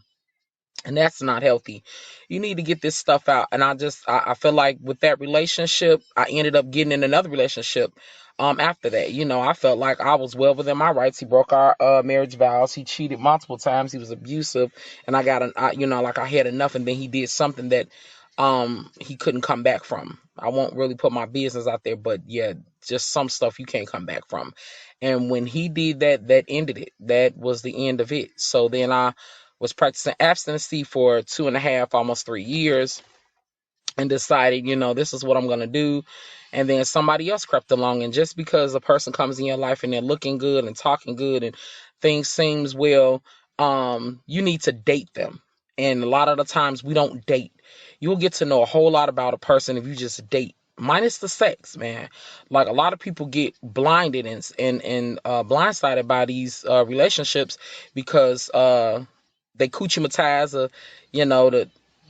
And that's not healthy. You need to get this stuff out. And I feel like with that relationship, I ended up getting in another relationship. After that, I felt like I was well within my rights. He broke our marriage vows. He cheated multiple times. He was abusive, and like I had enough. And then he did something that he couldn't come back from. I won't really put my business out there, but yeah, just some stuff you can't come back from. And when he did that, that ended it. That was the end of it. So then I was practicing abstinency for 2.5, almost 3 years, and decided, this is what I'm going to do. And then somebody else crept along. And just because a person comes in your life and they're looking good and talking good and things seems well, you need to date them. And a lot of the times we don't date. You'll get to know a whole lot about a person if you just date. Minus the sex, man. Like, a lot of people get blinded and blindsided by these relationships because they coochie matize, the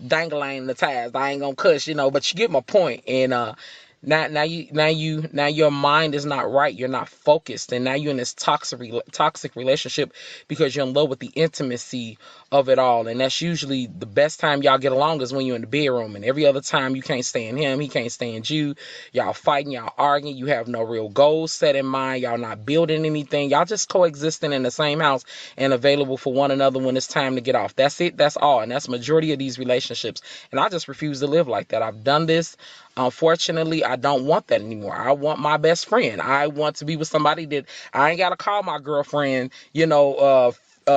dangling the ties. I ain't gonna cuss, but you get my point. And now your mind is not right. You're not focused, and now you're in this toxic relationship because you're in love with the intimacy of it all. And that's usually the best time y'all get along is when you're in the bedroom. And every other time you can't stand him, he can't stand you. Y'all fighting, y'all arguing. You have no real goals set in mind. Y'all not building anything. Y'all just coexisting in the same house and available for one another when it's time to get off. That's it. That's all. And that's the majority of these relationships. And I just refuse to live like that. I've done this. Unfortunately, I don't want that anymore. I want my best friend. I want to be with somebody that I ain't got to call my girlfriend,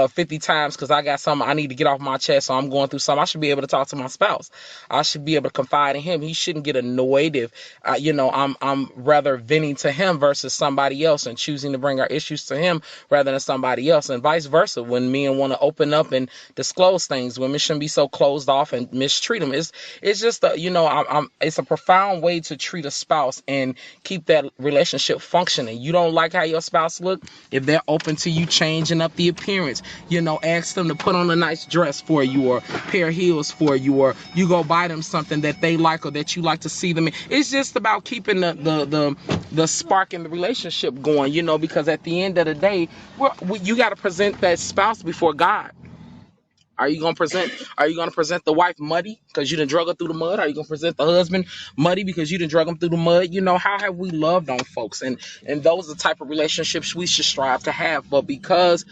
50 times because I got something I need to get off my chest, so I'm going through something. I should be able to talk to my spouse. I should be able to confide in him. He shouldn't get annoyed if, I'm rather venting to him versus somebody else and choosing to bring our issues to him rather than somebody else, and vice versa. When men want to open up and disclose things, women shouldn't be so closed off and mistreat them. It's just it's a profound way to treat a spouse and keep that relationship functioning. You don't like how your spouse look? If they're open to you changing up the appearance, ask them to put on a nice dress for you or pair of heels for you, or you go buy them something that they like or that you like to see them in. It's just about keeping the spark in the relationship going, because at the end of the day, you got to present that spouse before God. Are you gonna present the wife muddy because you done drug her through the mud? Are you gonna present the husband muddy because you done drug him through the mud? How have we loved on folks? And those are the type of relationships we should strive to have. But because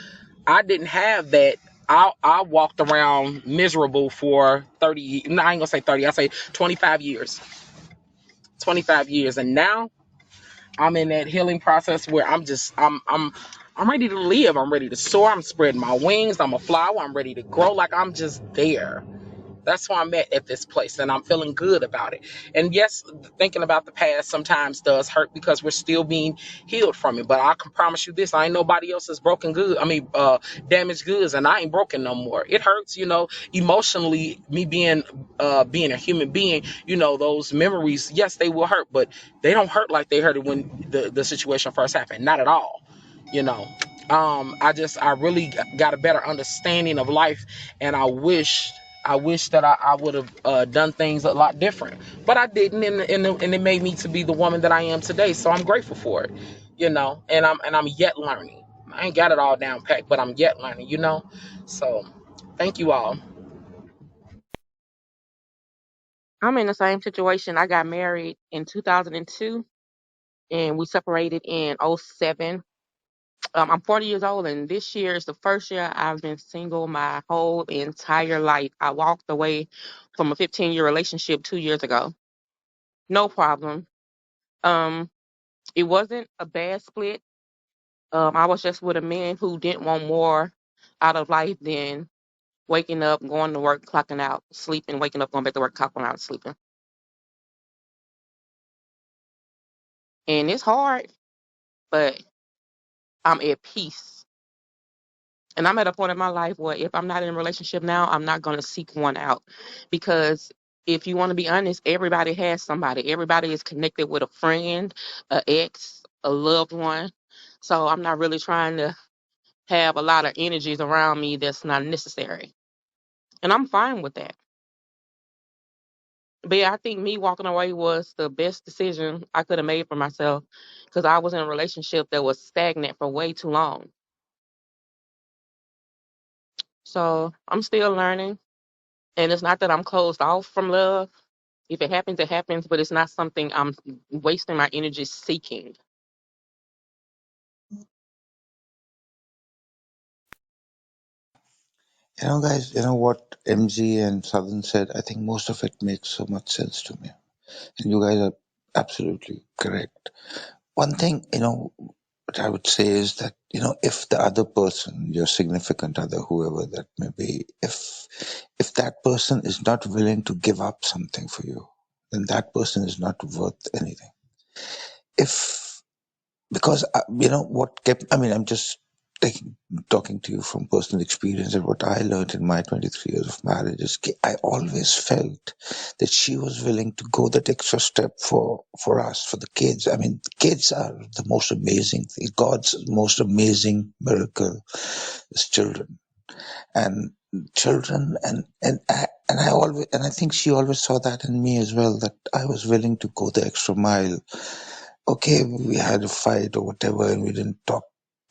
I didn't have that, I walked around miserable for 30. No, I ain't gonna say 30. I say 25 years. 25 years, and now I'm in that healing process where I'm ready to live. I'm ready to soar. I'm spreading my wings. I'm a flower. I'm ready to grow. Like, I'm just there. That's why I'm at this place, and I'm feeling good about it. And yes, thinking about the past sometimes does hurt because we're still being healed from it. But I can promise you this: I ain't nobody else's broken good. Damaged goods, and I ain't broken no more. It hurts, emotionally. Me being a human being, those memories. Yes, they will hurt, but they don't hurt like they hurted when the situation first happened. Not at all. You know. I really got a better understanding of life, and I wish that I would have done things a lot different, but I didn't, and it made me to be the woman that I am today. So I'm grateful for it, and I'm yet learning. I ain't got it all down packed, but I'm yet learning. So thank you all. I'm in the same situation. I got married in 2002 and we separated in '07. I'm 40 years old, and this year is the first year I've been single my whole entire life. I walked away from a 15-year relationship 2 years ago. No problem. Um, it wasn't a bad split. I was just with a man who didn't want more out of life than waking up, going to work, clocking out, sleeping, waking up, going back to work, clocking out, sleeping. And it's hard, but I'm at peace. And I'm at a point in my life where if I'm not in a relationship now, I'm not going to seek one out. Because if you want to be honest, everybody has somebody. Everybody is connected with a friend, an ex, a loved one. So I'm not really trying to have a lot of energies around me that's not necessary. And I'm fine with that. But yeah, I think me walking away was the best decision I could have made for myself because I was in a relationship that was stagnant for way too long. So I'm still learning. And it's not that I'm closed off from love. If it happens, it happens, but it's not something I'm wasting my energy seeking. Guys, what MG and Southern said, I think most of it makes so much sense to me. And you guys are absolutely correct. One thing, what I would say is that, if the other person, your significant other, whoever that may be, if that person is not willing to give up something for you, then that person is not worth anything. If Because what kept, I'm just talking to you from personal experience, and what I learned in my 23 years of marriage is I always felt that she was willing to go that extra step for us, for the kids. The kids are the most amazing thing. God's most amazing miracle is children. And children, and I think she always saw that in me as well, that I was willing to go the extra mile. Okay, we had a fight or whatever, and we didn't talk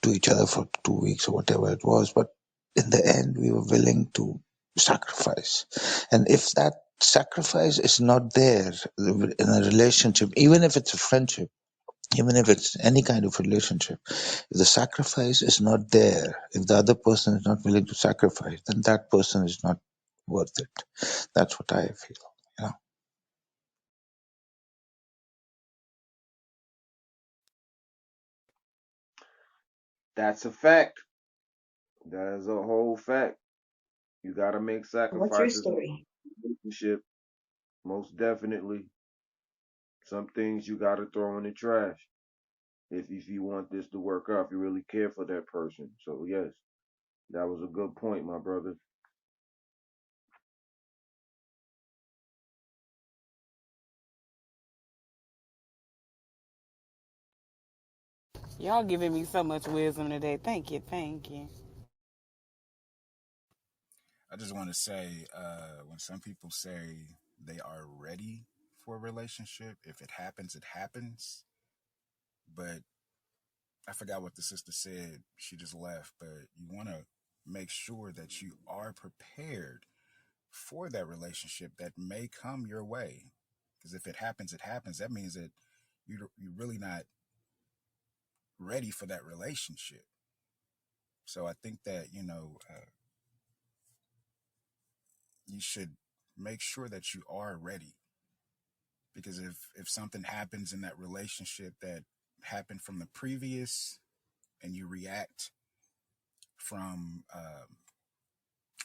to each other for 2 weeks or whatever it was, but in the end, we were willing to sacrifice. And if that sacrifice is not there in a relationship, even if it's a friendship, even if it's any kind of relationship, if the sacrifice is not there, if the other person is not willing to sacrifice, then that person is not worth it. That's what I feel. That's a fact. That is a whole fact. You got to make What's your sacrifices in story? a relationship. Most definitely. Some things you got to throw in the trash if you want this to work out, if you really care for that person. So, yes, that was a good point, my brother. Y'all giving me so much wisdom today. Thank you, thank you. I just want to say, when some people say they are ready for a relationship, if it happens, it happens. But I forgot what the sister said. She just left. But you want to make sure that you are prepared for that relationship that may come your way. Because if it happens, it happens. That means that you're really not ready for that relationship. So I think that, you should make sure that you are ready. Because if something happens in that relationship that happened from the previous, and you react from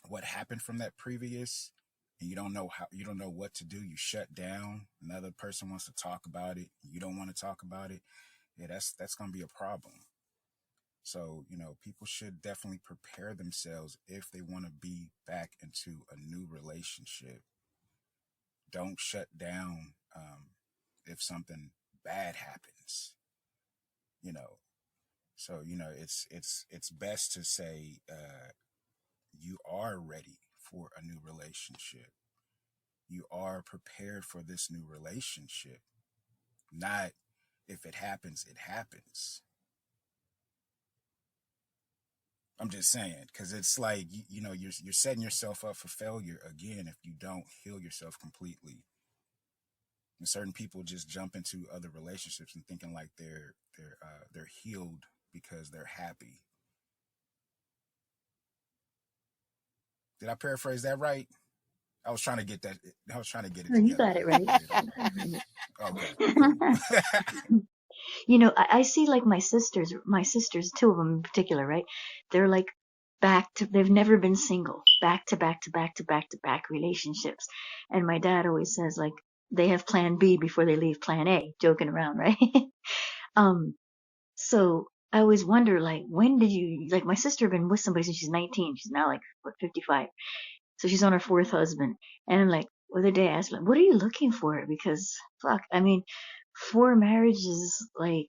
what happened from that previous, and you don't know what to do, you shut down, another person wants to talk about it, you don't want to talk about it, yeah, that's going to be a problem. So, people should definitely prepare themselves if they want to be back into a new relationship. Don't shut down if something bad happens, you know. So, it's best to say you are ready for a new relationship. You are prepared for this new relationship. Not if it happens, it happens. I'm just saying, because it's like you're setting yourself up for failure again if you don't heal yourself completely. And certain people just jump into other relationships and thinking like they're healed because they're happy. Did I paraphrase that right? I was trying to get that. I was trying to get it No, you together. got it I right. couldn't get it You all. got it Okay, cool. right. I see like my sisters, two of them in particular, right? They're like they've never been single, back to back to back to back to back relationships. And my dad always says like they have plan B before they leave plan A, joking around, right? um, so I always wonder like, when did you, like my sister been with somebody since she's 19. She's now like, what, 55. So she's on her fourth husband. And I'm like, the other day I asked her, like, what are you looking for? Because fuck, four marriages, like,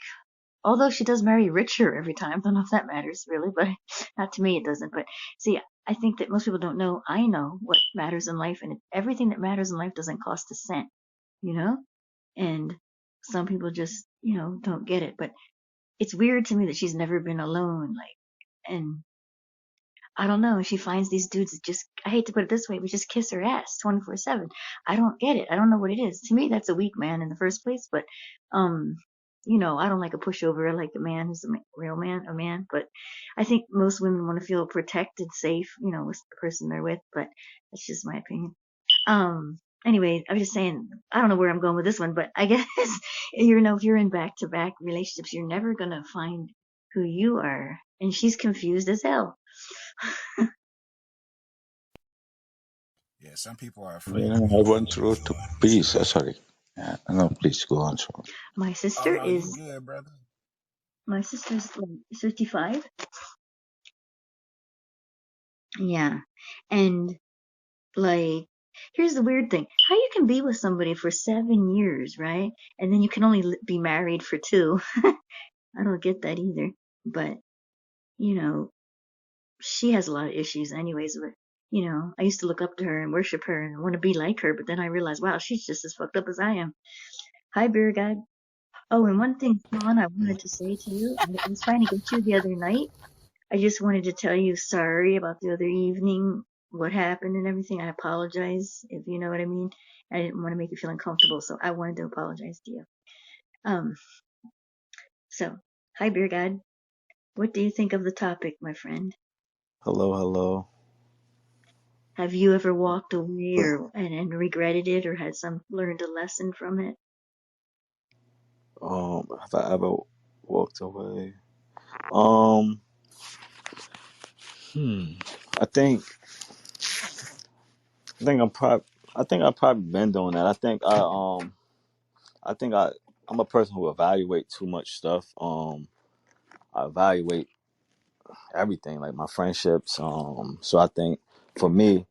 although she does marry richer every time. I don't know if that matters really, but not to me it doesn't. But see, I think that most people don't know. I know what matters in life, and everything that matters in life doesn't cost a cent, you know? And some people just, don't get it. But it's weird to me that she's never been alone, like, and I don't know. She finds these dudes that just, I hate to put it this way, but just kiss her ass 24/7. I don't get it. I don't know what it is. To me, that's a weak man in the first place. But, um, I don't like a pushover. I like a man who's a real man, a man. But I think most women want to feel protected, safe, with the person they're with. But that's just my opinion. Anyway, I was just saying, I don't know where I'm going with this one, but I guess, if you're in back to back relationships, you're never going to find who you are. And she's confused as hell. Yeah, some people are You afraid of know, I being once vulnerable, wrote a man. piece. Sorry. Yeah, no, please go on. Sorry. My Oh sister no, you is, good, brother. my sister's like 55. Yeah. And like, here's the weird thing. How you can be with somebody for 7 years, right? And then you can only be married for 2. I don't get that either. But, you know, she has a lot of issues anyways. But, you know, I used to look up to her and worship her and want to be like her. But then I realized, wow, she's just as fucked up as I am. Hi, beer god. Oh, and one thing, Sean, I wanted to say to you, I was trying to get you the other night. I just wanted to tell you sorry about the other evening, what happened and everything. I apologize, if you know what I mean. I didn't want to make you feel uncomfortable, so I wanted to apologize to you. Um, so, hi, beer god. What do you think of the topic, my friend? Hello, hello. Have you ever walked away and regretted it or had some learned a lesson from it? Have I ever walked away? Um, hmm. I think I think I'm probably I think I've probably been doing that. I think I'm a person who evaluate too much stuff. I evaluate everything, like my friendships. So I think for me,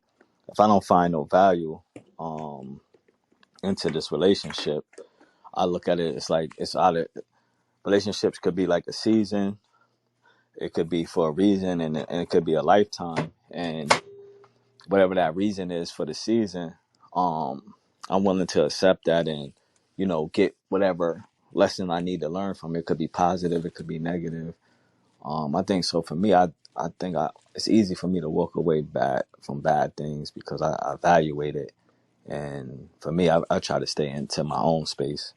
if I don't find no value um into this relationship, I look at it, it's like it's either relationships could be like a season, it could be for a reason, and it could be a lifetime. And whatever that reason is for the season, um, I'm willing to accept that and, get whatever lesson I need to learn from it. It could be positive, it could be negative. I think so. For me, I think it's easy for me to walk away from bad things because I evaluate it. And for me, I try to stay into my own space.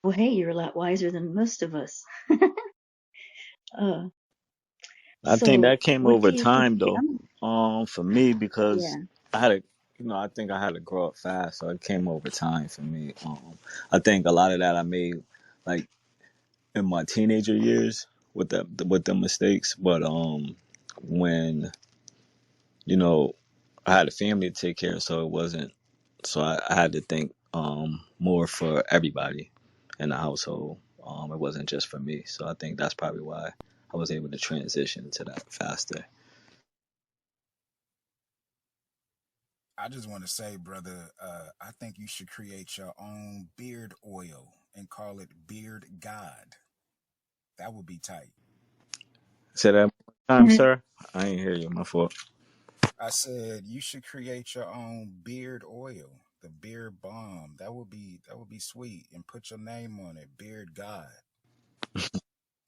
Well, hey, you're a lot wiser than most of us. uh, I think so that came what do over you think? time though. For me because Yeah. I had a, I think I had to grow up fast, so it came over time for me. I think a lot of that I made like in my teenager years with the mistakes, but when you know I had a family to take care of, so it wasn't. So I had to think more for everybody in the household. It wasn't just for me. So I think that's probably why I was able to transition to that faster. I just want to say, brother, I think you should create your own beard oil and call it Beard God. That would be tight. Say that one more time, sir. I ain't hear you. My fault. I said you should create your own beard oil, the beard balm. That would be sweet, and put your name on it, Beard God.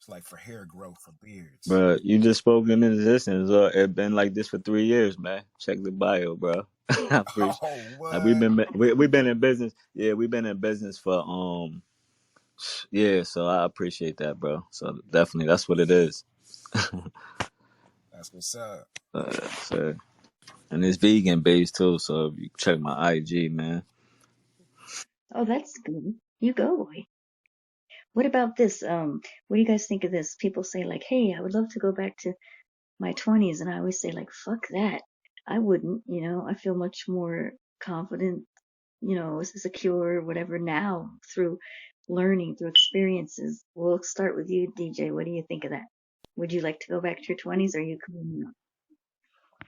It's like for hair growth for beards. Bro, you just spoke in existence. It been like this for 3 years, man. Check the bio, bro. I appreciate. Oh, Like what? we've been in business. Yeah, we've been in business for yeah. So I appreciate that, bro. So definitely, that's what it is. That's what's up. So, and it's vegan based too. So if you check my IG, man. Oh, that's good. You go, boy. What about this? What do you guys think of this? People say like, "Hey, I would love to go back to my 20s," and I always say like, "Fuck that." I wouldn't, you know. I feel much more confident, you know, secure, whatever now through learning, through experiences. We'll start with you, DJ. What do you think of that? Would you like to go back to your 20s or are you cool now?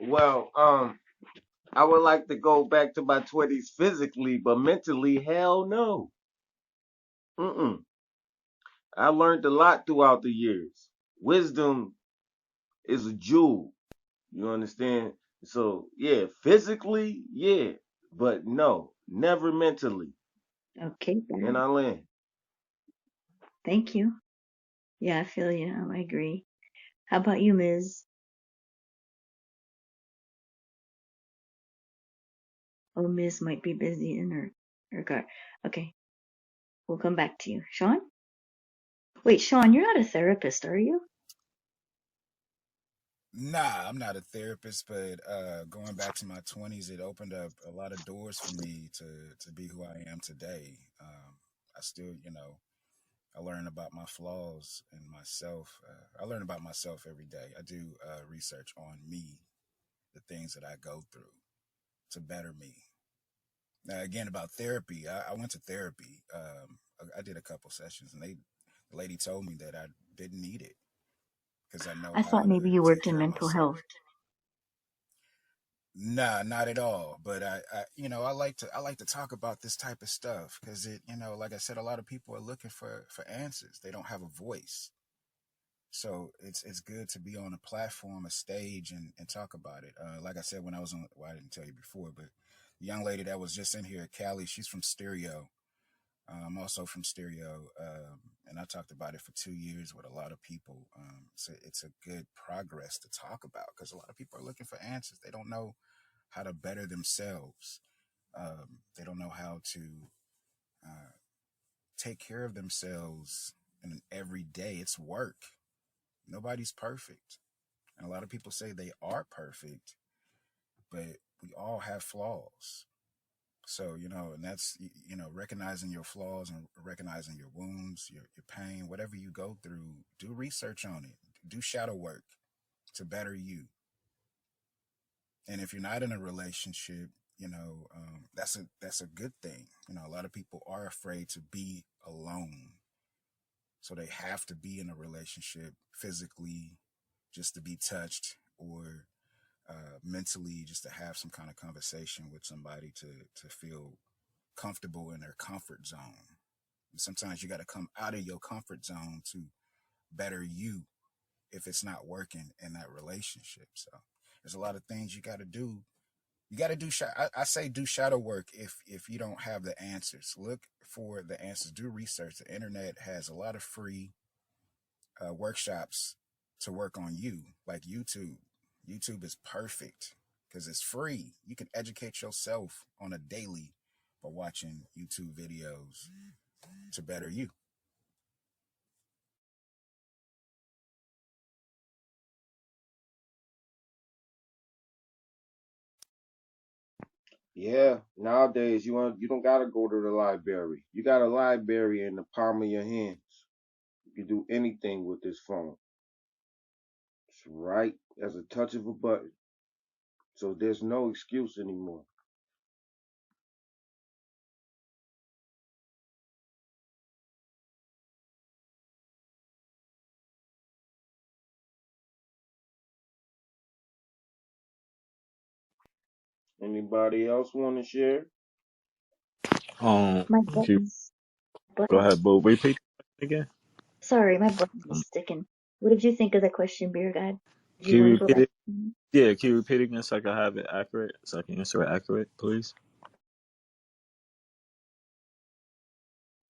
Well, I would like to go back to my 20s physically, but mentally, hell no. Mm-mm. I learned a lot throughout the years. Wisdom is a jewel. You understand? So, yeah, physically, yeah, but no, never mentally. Okay, And then. I land. Thank you. Yeah, I feel you. I agree. How about you, Ms.? Oh, Ms. might be busy in her car. Okay, we'll come back to you. Sean? Wait, Sean, you're not a therapist, are you? Nah, I'm not a therapist, but going back to my 20s, it opened up a lot of doors for me to be who I am today. I still, I learn about my flaws and myself. I learn about myself every day. I do research on me, the things that I go through to better me. Now, again, about therapy, I went to therapy. I did a couple sessions, and the lady told me that I didn't need it because I know I how thought maybe you to take worked in care of mental myself. health. Nah, not at all. But I like to talk about this type of stuff because like I said, a lot of people are looking for answers. They don't have a voice. So it's good to be on a platform, a stage, and talk about it. Like I said, when I was on, well, I didn't tell you before, but the young lady that was just in here, Callie, she's from Stereo. I'm also from Stereo, and I talked about it for 2 years with a lot of people. So it's a good progress to talk about because a lot of people are looking for answers. They don't know how to better themselves. They don't know how to uh, take care of themselves in an everyday. It's work. Nobody's perfect. And a lot of people say they are perfect, but we all have flaws. So, and that's, recognizing your flaws and recognizing your wounds, your pain, whatever you go through, do research on it, do shadow work to better you. And if you're not in a relationship, that's a good thing. A lot of people are afraid to be alone. So they have to be in a relationship physically just to be touched or mentally just to have some kind of conversation with somebody to feel comfortable in their comfort zone. And sometimes you got to come out of your comfort zone to better you if it's not working in that relationship. So there's a lot of things you got to do. You got to do. I say do shadow work if you don't have the answers. Look for the answers. Do research. The internet has a lot of free workshops to work on you, like YouTube. YouTube is perfect because it's free. You can educate yourself on a daily by watching YouTube videos to better you. Yeah, nowadays you don't gotta go to the library. You got a library in the palm of your hands. You can do anything with this phone. It's right as a touch of a button. So there's no excuse anymore. Anybody else want to share? Um, My can you go buttons. ahead, Bo? Repeat again. Sorry, my buttons are Um, sticking. What did you think of the question, Beer God? Did can you you want to go repeat back? it? Yeah, can you repeat it again so I can have it accurate, so I can answer it accurate, please?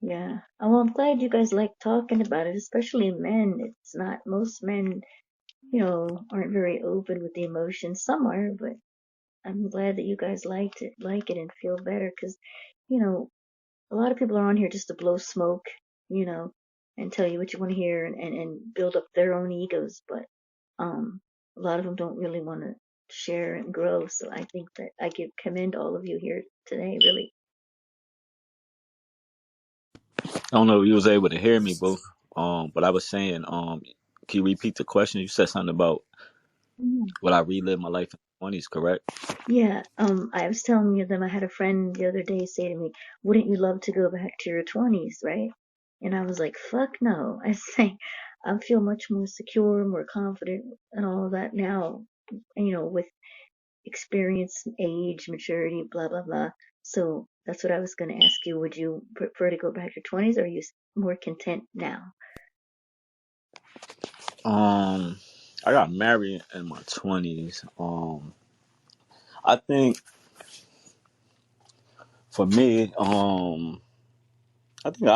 Yeah. Oh, well, I'm glad you guys like talking about it, especially men. It's not most men, aren't very open with the emotions. Some are, but I'm glad that you guys like it, and feel better because, you know, a lot of people are on here just to blow smoke, you know, and tell you what you want to hear, and build up their own egos. But a lot of them don't really want to share and grow. So I think that commend all of you here today, really. I don't know if you was able to hear me, Bo. But I was saying, can you repeat the question? You said something about will I relive my life in the 20s, correct? Yeah, I was telling you them I had a friend the other day say to me, "Wouldn't you love to go back to your 20s, right?" And I was like, "Fuck no." I say, I feel much more secure, more confident, and all of that now, with experience, age, maturity, blah blah blah. So that's what I was going to ask you. Would you prefer to go back to 20s, or are you more content now? Um, I got married in my 20s. I think for me, I think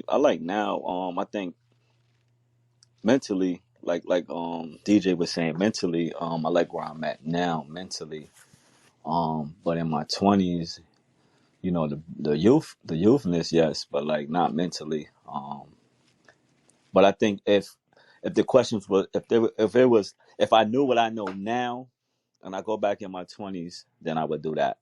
I like now. I think mentally, like DJ was saying, mentally, I like where I'm at now mentally. But in my 20s, the youthness, yes, but like not mentally. But I think if the questions were if I knew what I know now and I go back in my 20s, then I would do that.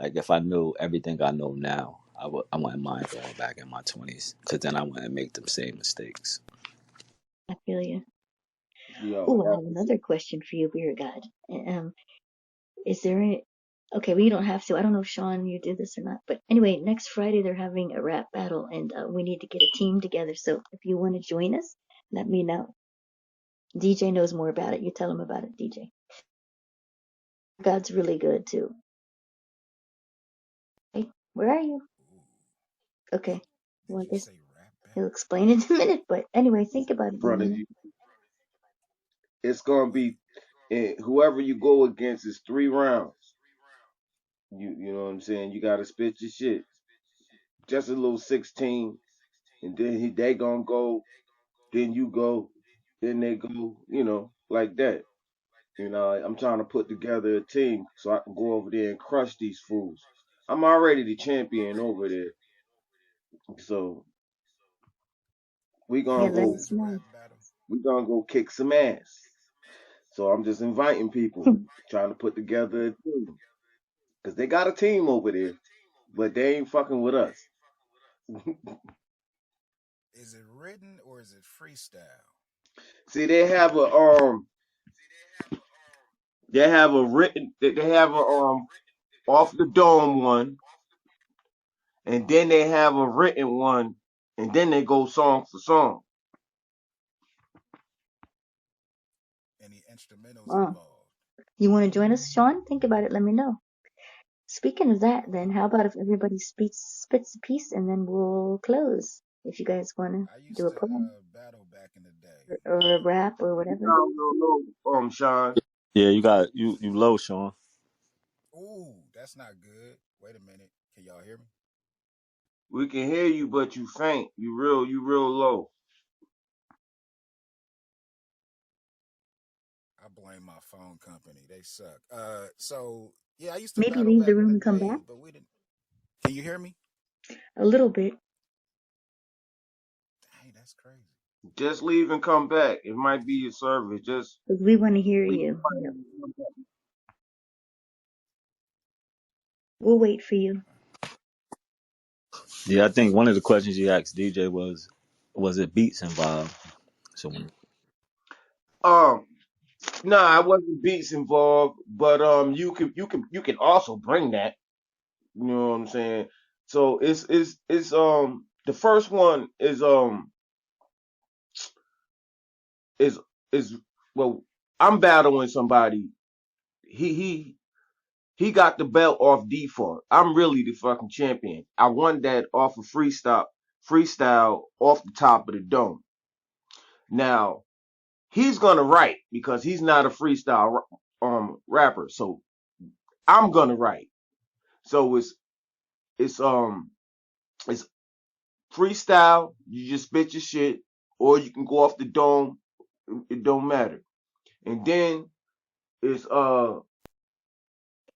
Like if I knew everything I know now, I wouldn't mind going back in my 20s because then I wouldn't make them same mistakes. I feel you. Yo, Oh, I have another question for you, Beer God. Is there any? Okay, we don't have to. I don't know if Sean, you did this or not, but anyway, next Friday they're having a rap battle, and we need to get a team together. So if you want to join us, let me know. DJ knows more about it. You tell him about it, DJ. God's really good too. Hey, where are you? Ooh, Okay. did Well, I you guess say rap he'll battle? explain in a minute. But anyway, think about in it. Let front me of know. you, it's gonna Wait, be, whoever you go against is 3 rounds. You know what I'm saying? You gotta spit your shit. Just a little 16, and then they gonna go, then you go, then they go. Like that. I'm trying to put together a team so I can go over there and crush these fools. I'm already the champion over there, so we Yeah, gonna let is go. this us a know. rap battle? We gonna go kick some ass. So I'm just inviting people, trying to put together a team, cause they got a team over there, but they ain't fucking with us. Is it written or is it freestyle? See, they have a off the dome one, and then they have a written one, and then they go song for song. Any instrumentals Wow. involved? You want to join us, Sean? Think about it. Let me know. Speaking of that, then, how about if everybody spits a piece and then we'll close? If you guys want to I do used a to poem battle back in the day. or a rap or You whatever. sound real low, Sean. Yeah, you got you low, Sean. Ooh, that's not good. Wait a minute. Can y'all hear me? We can hear you, but you faint. You real low. I blame my phone company. They suck. So yeah, I used to Maybe battle leave back the in room the and come back day, but we didn't. Can you hear me? a little bit Dang, that's crazy. Just leave and come back. It might be your service. Just because we want to hear leave. you. Yep. We'll wait for you. Yeah, I think one of the questions you asked DJ was it beats involved? So Um, nah, I wasn't beats involved, but you can also bring that. You know what I'm saying? So it's the first one is is well, I'm battling somebody. He got the belt off default. I'm really the fucking champion. I won that off of freestyle off the top of the dome. Now he's gonna write because he's not a freestyle rapper. So I'm gonna write. So it's it's freestyle. You just spit your shit, or you can go off the dome. It don't matter. And then it's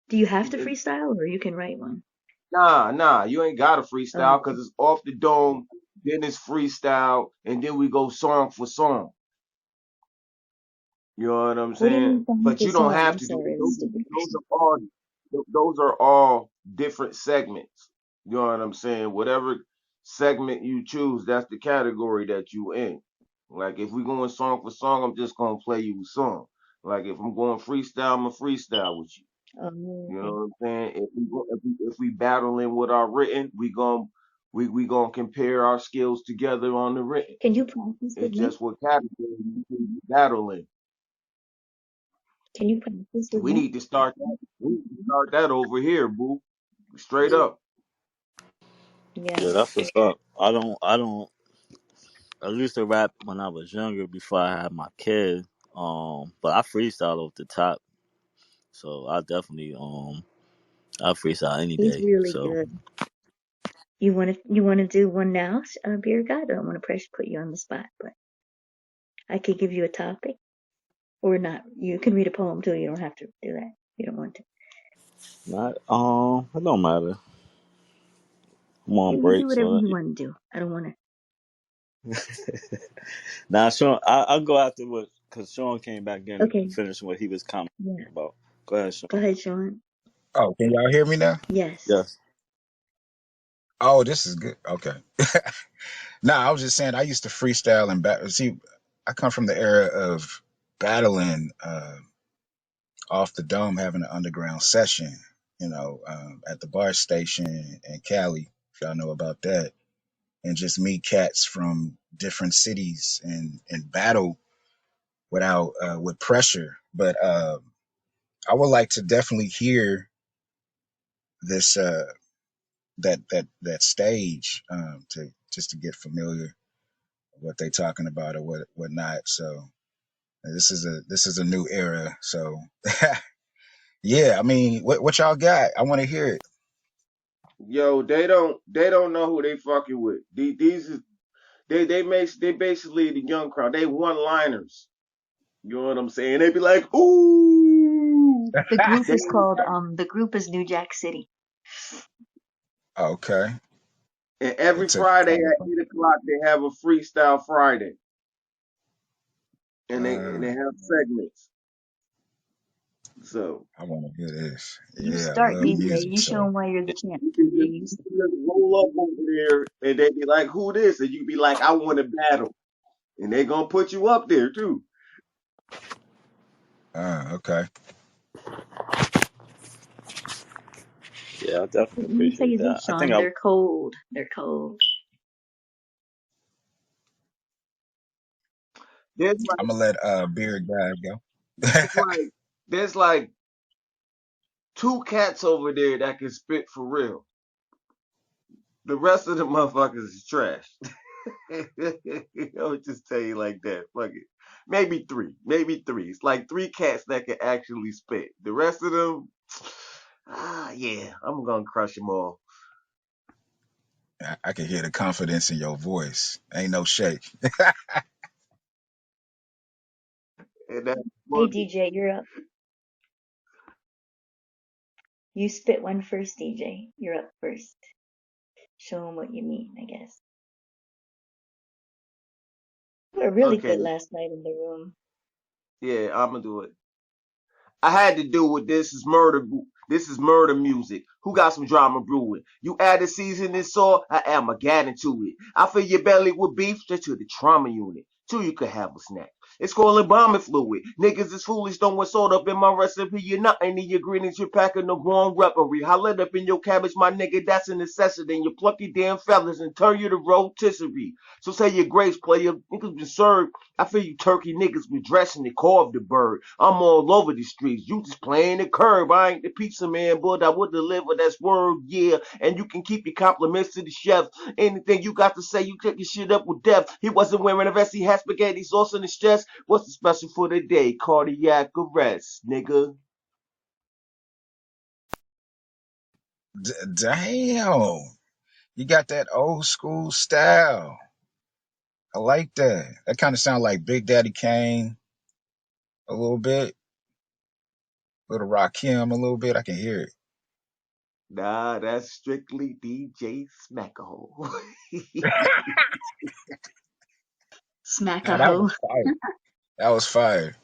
Do you have to it, freestyle or you can write one? nah, you ain't got to Oh, freestyle because it's off the dome. Then it's freestyle, and then we go song for song. You know what I'm what do you saying? mean song But for you don't song? have I'm to do sorry, that's a those. stupid Those question. are all. Those are all different segments. You know what I'm saying? Whatever segment you choose, that's the category that you in. Like if we going song for song, I'm just gonna play you a song. Like if I'm going freestyle, I'm a freestyle with you. Oh, You know okay. what I'm saying? If we battling with our written, we gonna compare our skills together on the written. Can you practice with It's me? just what category we battling. Can you practice with We me? need to start that. We need to start that over here, boo. Straight up. Yeah. yeah, that's what's up. I used to rap when I was younger before I had my kid. But I freestyle off the top, so I freestyle any He's day. really So good. You wanna do one now, Beer God? I don't want to pressure put you on the spot, but I could give you a topic or not. You can read a poem too. You don't have to do that. You don't want to. not it don't matter. I'm on You do break, whatever so you want to do. I don't want to. now Sean, I'll go after what because Sean came back in Okay. and finished what he was commenting Yeah. about. Go ahead, Go Sean. ahead, Sean. Oh, can y'all hear me now? Yes. Yes. Oh, this is good. Okay. Nah, I was just saying I used to freestyle and battle. See, I come from the era of battling off the dome, having an underground session, at the bar station in Cali, if y'all know about that, and just meet cats from different cities and battle without with pressure. But I would like to definitely hear this that stage to just to get familiar with what they talking about or what not. So this is a new era. So yeah, I mean, what y'all got? I want to hear it. Yo, they don't know who they fucking with. These is they basically the young crowd. They one liners. You know what I'm saying? They be like, ooh. The group They is called the group is New Jack City. Okay, and they every took the Friday title at from. 8 o'clock they have a freestyle Friday, and they Uh, have segments. So I want to hear this. You Yeah, I start, love you DJ. music. You show So them why you're the champ. DJ, you you can just roll up over there, and they be like, who this? And you be like, I want to battle, and they gonna put you up there too. Okay. Yeah, I definitely Let me tell appreciate you that. this, I think Sean. I They're cold. They're cold. There's like I'm gonna let Beard Guy go. there's like there's like two cats over there that can spit for real. The rest of the motherfuckers is trash. I'll just tell you like that. Fuck it. Maybe three. Maybe three. It's like three cats that can actually spit. The rest of them, yeah, I'm gonna crush them all. I can hear the confidence in your voice. Ain't no shake. And that's Hey, funny. DJ, you're up. You spit one first, DJ. You're up first. Show them what you mean, I guess. You were really Okay, good last night in the room. yeah, I'm gonna do it. I had to do with this is murder. This is murder music. Who got some drama brewing? You add a seasoning salt, I add my gat into it. I fill your belly with beef straight to the trauma unit. Till you could have a snack. It's called embalming fluid. Niggas is foolish, throwing salt up in my recipe. You're not any of your ingredients, you're packing the wrong weaponry. Holla it up in your cabbage, my nigga, that's a necessity. And you pluck your damn feathers and turn you to rotisserie. So say your grace, player. Niggas been served. I feel you turkey niggas be dressing to carve the bird. I'm all over the streets. You just playing the curb. I ain't the pizza man, but I would deliver. That's word, yeah. And you can keep your compliments to the chef. Anything you got to say, you take your shit up with death. He wasn't wearing a vest. He had spaghetti sauce on his chest. What's the special for the day? Cardiac arrest, nigga. Damn, you got that old school style. I like that. That kind of sound like Big Daddy Kane a little bit, little Rakim a little bit. I can hear it. Nah, that's strictly DJ Smackaho. Smack a Nah, that was hoe. fire. That was fire.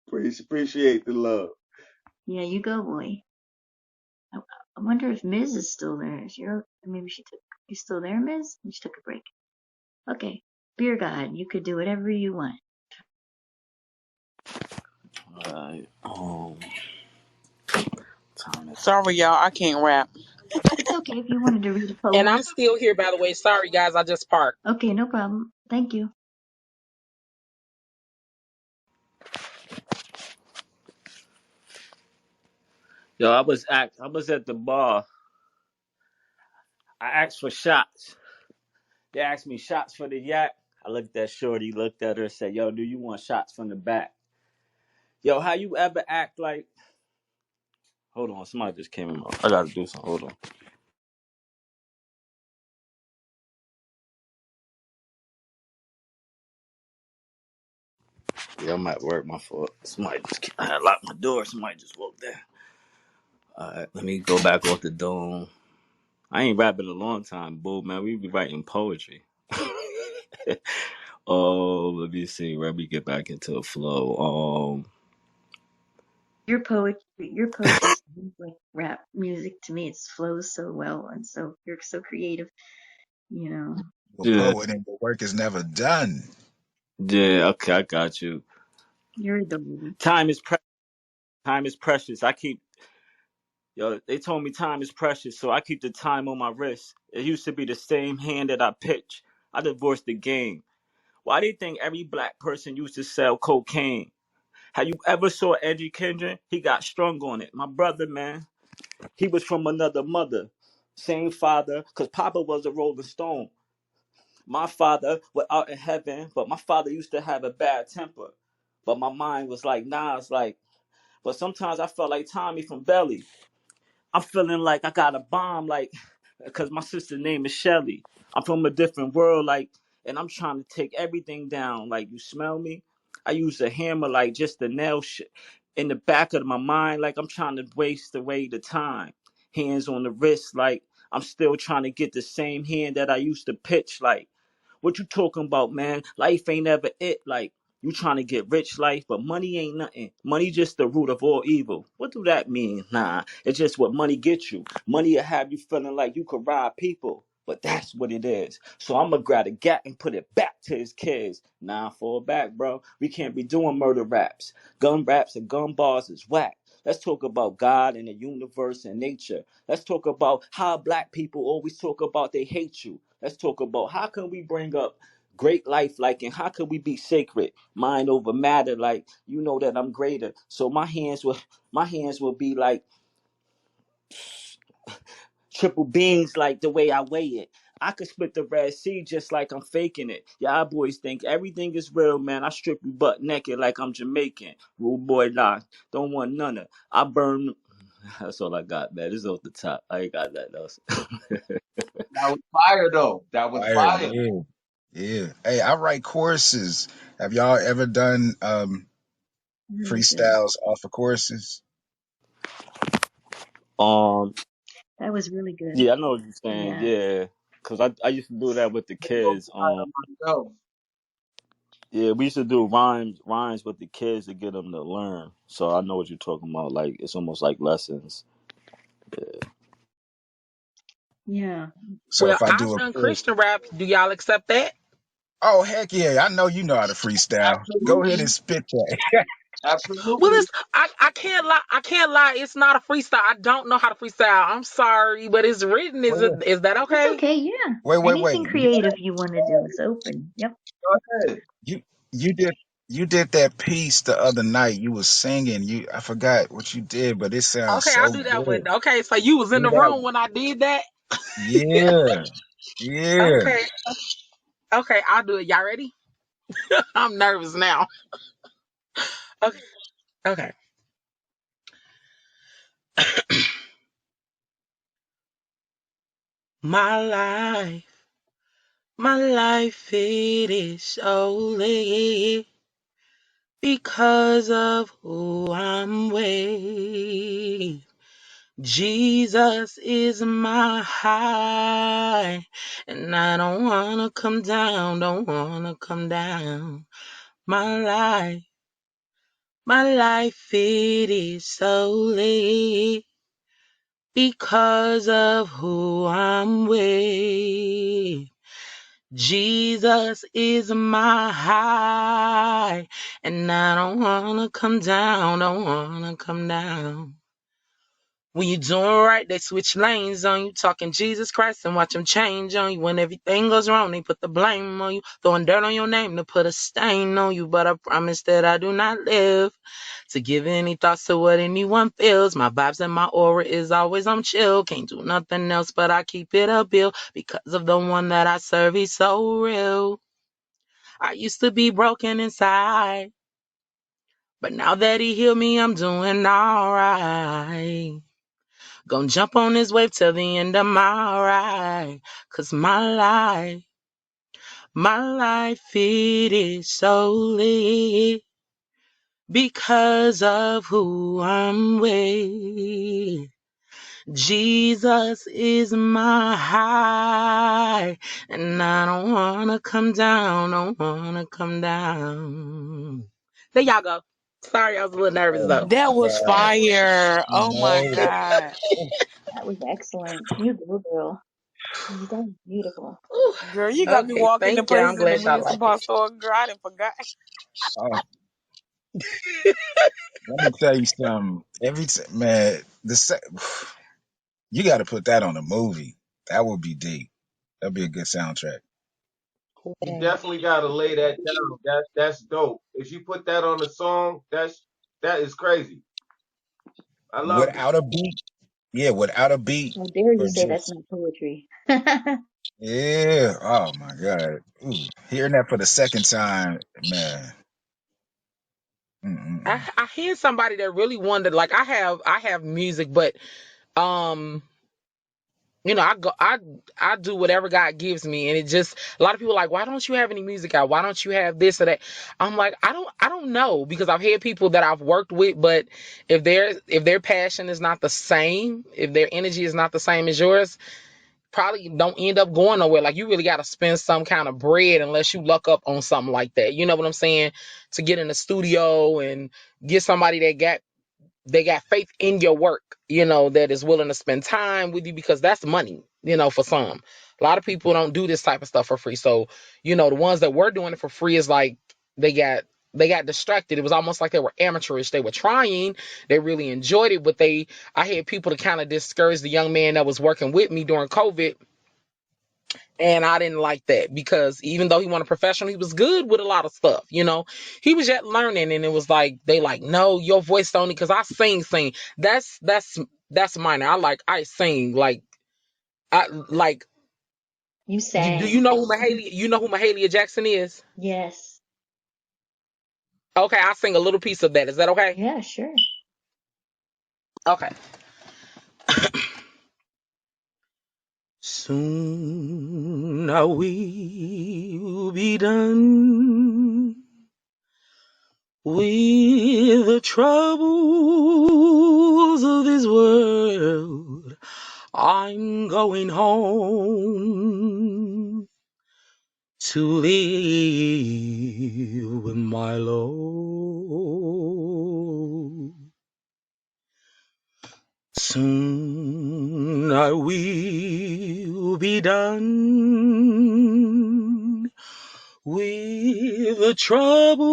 Appreciate the love. Yeah, you go, boy. I, I wonder if Miz is still there. Maybe she took. You still there, Miz? She took a break. Okay. Beer God, you could do whatever you want. time is Sorry, y'all, I can't rap. It's okay if you wanted to read a And poem. I'm still here, by the way. Sorry, guys. I just parked. Okay, no problem. Thank you. Yo, I was at the bar. I asked for shots. They asked me shots for the yak. I looked at Shorty, looked at her, said, "Yo, do you want shots from the back?" Yo, how you ever act like? Hold on, somebody just came in. I gotta do something. Hold on. Yeah, I'm at work. My fault. I had locked my door. Somebody just woke there. All right, let me go back off the dome. I ain't rapping a long time, boo, man. We be writing poetry. Oh, let me see. Let me get back into the flow. Your poetry like rap music to me. It flows so well and so you're so creative, you know. A Yeah, poet and the work is never done. yeah. Okay, I got you. You're adorable. Time is time is precious. I keep yo. They told me time is precious, so I keep the time on my wrist. It used to be the same hand that I pitch. I divorced the game. Why do you think every black person used to sell cocaine? Have you ever saw Eddie Kendrick? He got strung on it. My brother, man, he was from another mother. Same father, because Papa was a Rolling Stone. My father was out in heaven, but my father used to have a bad temper. But my mind was like, nah, it's like, but sometimes I felt like Tommy from Belly. I'm feeling like I got a bomb, like, because my sister's name is Shelly. I'm from a different world, like, and I'm trying to take everything down. Like, you smell me? I use a hammer, like, just to nail shit in the back of my mind, like I'm trying to waste away the time. Hands on the wrist, like I'm still trying to get the same hand that I used to pitch, like. What you talking about, man? Life ain't ever it. Like, you trying to get rich life, but money ain't nothing. Money just the root of all evil. What do that mean? Nah, it's just what money gets you. Money will have you feeling like you could rob people. But that's what it is. So I'm gonna grab a gat and put it back to his kids. Nah, fall back, bro. We can't be doing murder raps. Gun raps and gun bars is whack. Let's talk about God and the universe and nature. Let's talk about how black people always talk about they hate you. Let's talk about how can we bring up great life like and how can we be sacred? Mind over matter, like you know that I'm greater. So my hands will be like triple beams like the way I weigh it. I could split the Red Sea just like I'm faking it. Y'all boys think everything is real, man. I strip you butt naked like I'm Jamaican. Rude boy, nah, don't want none of. I burn. That's all I got, man. This is off the top. I ain't got that else. That was fire though. That was Fire, fire. yeah. Yeah. Hey, I write choruses. Have y'all ever done Really good. freestyles off of choruses? um, That was really good. yeah, I know what you're saying. Yeah. Yeah, cause I used to do that with the They go kids. fire myself. Yeah, we used to do rhymes with the kids to get them to learn. So I know what you're talking about. Like it's almost like lessons. Yeah. So Well, if I I've do a done chorus, Christian rap. Do y'all accept that? oh heck yeah, I know you know how to freestyle. Go ahead and Absolutely. spit that. Well, Absolutely. I can't lie. I can't lie. It's not a freestyle. I don't know how to freestyle. I'm sorry, but it's written. Wait, wait, Is that It's okay? okay, yeah. wait. Anything creative you want to do is open. Yep. Go ahead. You you did you did that piece the other night. You was singing. I forgot what you did, but it sounds Okay, I'll so do that one. good. Okay, so you was in Do the that. room when I did that. Yeah, yeah. Okay, okay, I'll do it. Y'all ready? I'm nervous now. Okay, okay. My life, my life, it is solely because of who I'm with. Jesus is my high, and I don't wanna come down, don't wanna come down. My life, it is solely because of who I'm with. Jesus is my high, and I don't wanna come down, don't wanna come down. When you doing right, they switch lanes on you, talking Jesus Christ and watch them change on you. When everything goes wrong, they put the blame on you, throwing dirt on your name to put a stain on you. But I promise that I do not live to give any thoughts to what anyone feels. My vibes and my aura is always on chill. Can't do nothing else, but I keep it a bill because of the one that I serve. He's so real. I used to be broken inside, but now that he healed me, I'm doing alright. Gonna jump on this wave till the end of my ride. Cause my life, it is solely because of who I'm with. Jesus is my high, and I don't wanna come down, don't wanna come down. There y'all go. Sorry, I was a little nervous Oh though. my That was God. fire. Oh my No. God. That was excellent. You go, girl. That was beautiful. Ooh, Girl, you got me okay, walking the thank you. I'm places in the glad y'all million like it. support store. Girl, I didn't forgot. Oh, let me tell you something. Every man, you got to put that on a movie. That would be deep. That'd be a good soundtrack. You definitely gotta lay that down. That's dope. If you put that on a song, that is crazy. I loved it. Without a beat, yeah, without a beat, How dare you or say that's just not poetry? yeah. Oh my God. Ooh, hearing that for the second time, man. Mm-mm-mm. I hear somebody that really wanted, like, I have music, but um I do whatever God gives me, and it just, a lot of people are like, why don't you have any music out? Why don't you have this or that? I'm like, I don't know, because I've had people that I've worked with, but if their passion is not the same, if their energy is not the same as yours, probably don't end up going nowhere. Like, you really got to spend some kind of bread unless you luck up on something like that. You know what I'm saying? To get in the studio and get somebody that got faith in your work, that is willing to spend time with you, because that's money, for some. A lot of people don't do this type of stuff for free. So, the ones that were doing it for free is like they got distracted. It was almost like they were amateurish. They were trying, they really enjoyed it, but I had people to kind of discourage the young man that was working with me during COVID. And I didn't like that, because even though he wasn't a professional, he was good with a lot of stuff. He was yet learning, and it was like, they like, no, your voice don't, because I sing. That's minor. I sing like, I like. You Do you sang. know who Mahalia? You know who Mahalia Jackson is? Yes. Okay, I sing a little piece of that. Is that okay? Yeah, sure. Okay. Soon I will be done with the troubles of this world. I'm going home to live with my Lord. Soon I will be done with the troubles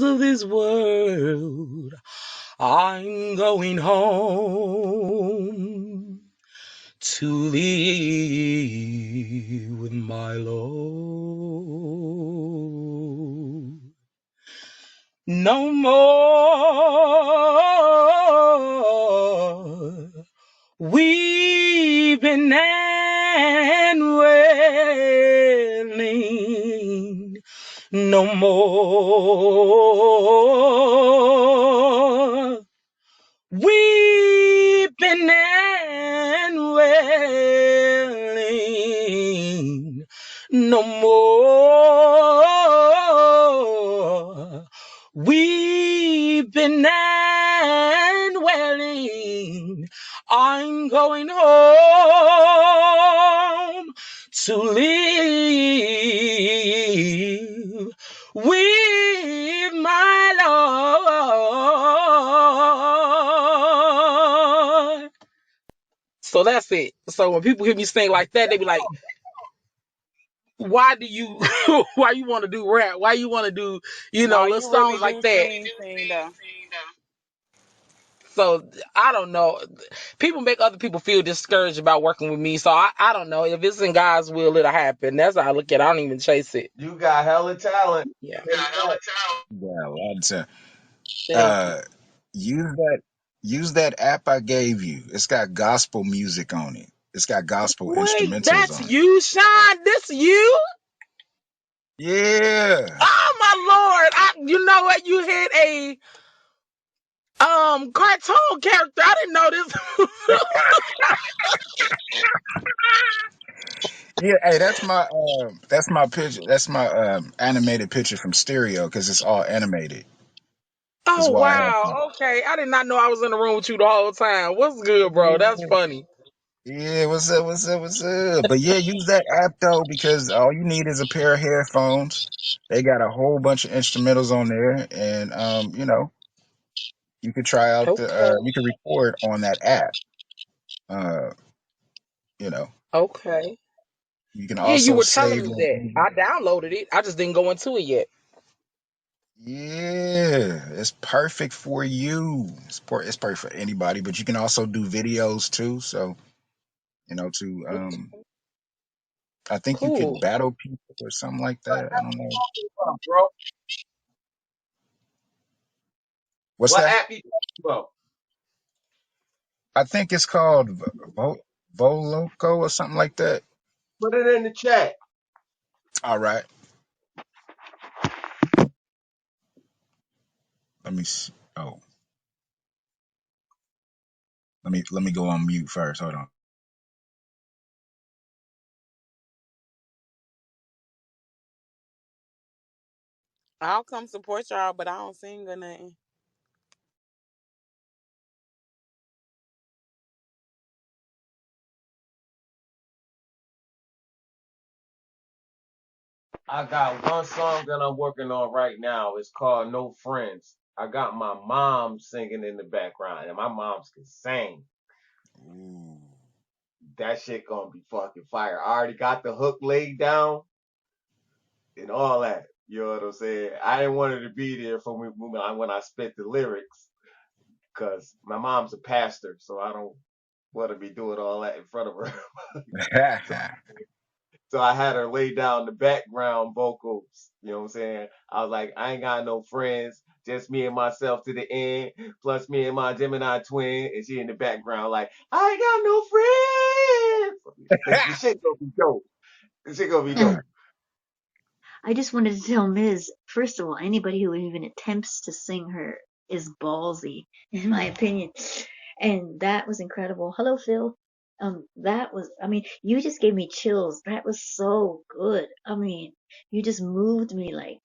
of this world. I'm going home to live with my Lord. No more weeping and wailing. No more weeping and wailing, no more weeping and wailing. I'm going home to live with my Lord. So that's it. So when people hear me sing like that, they be like, why do you why you want to do rap? Why you want to do, No, little you really songs like do that? sing though. So I don't know. People make other people feel discouraged about working with me. So I don't know. If it's in God's will, it'll happen. That's how I look at it. I don't even chase it. You got hella talent. Yeah. Say that. Yeah, a lot of time. Thank you. Uh, use that. Use that app I gave you. It's got gospel music on it. It's got gospel Wait, instrumentals that's on it. you, Sean? This you? Yeah. Oh my Lord. You know what? You hit a cartoon character. I didn't know this. Yeah, hey, that's my picture. That's my animated picture from Stereo because it's all animated. That's Oh why I have to. wow. Okay. I did not know I was in the room with you the whole time. What's good, bro? That's funny. Yeah, what's up? What's up? What's up? But yeah, use that app though because all you need is a pair of headphones. They got a whole bunch of instrumentals on there, and you could try out Okay. you can record on that app. Uh, you know, Okay. you can Yeah, you also were telling save me your that. music. I downloaded it. I just didn't go into it yet. Yeah, it's perfect for you. It's perfect for anybody, but you can also do videos too. So to I think you could Cool. battle people or something like that. I don't know. Bro, What's what that? app you talking about? I think it's called Voloco or something like that. Put it in the chat. All right, let me see. Oh, let me go on mute first. Hold on. I'll come support y'all, but I don't sing or nothing. I got one song that I'm working on right now. It's called No Friends. I got my mom singing in the background, and my mom's can sing. Ooh. That shit gonna be fucking fire. I already got the hook laid down and all that. You know what I'm saying? I didn't want her to be there for me when I spit the lyrics, cause my mom's a pastor, so I don't want to be doing all that in front of her. so So I had her lay down the background vocals. You know what I'm saying? I was like, I ain't got no friends, just me and myself to the end, plus me and my Gemini twin, and she in the background like, I ain't got no friends. The shit gonna be dope. The shit gonna be dope. I just wanted to tell Ms. First of all, anybody who even attempts to sing her is ballsy, in my opinion. And that was incredible. Hello, Phil. That was, I mean, you just gave me chills. That was so good. I mean, you just moved me like,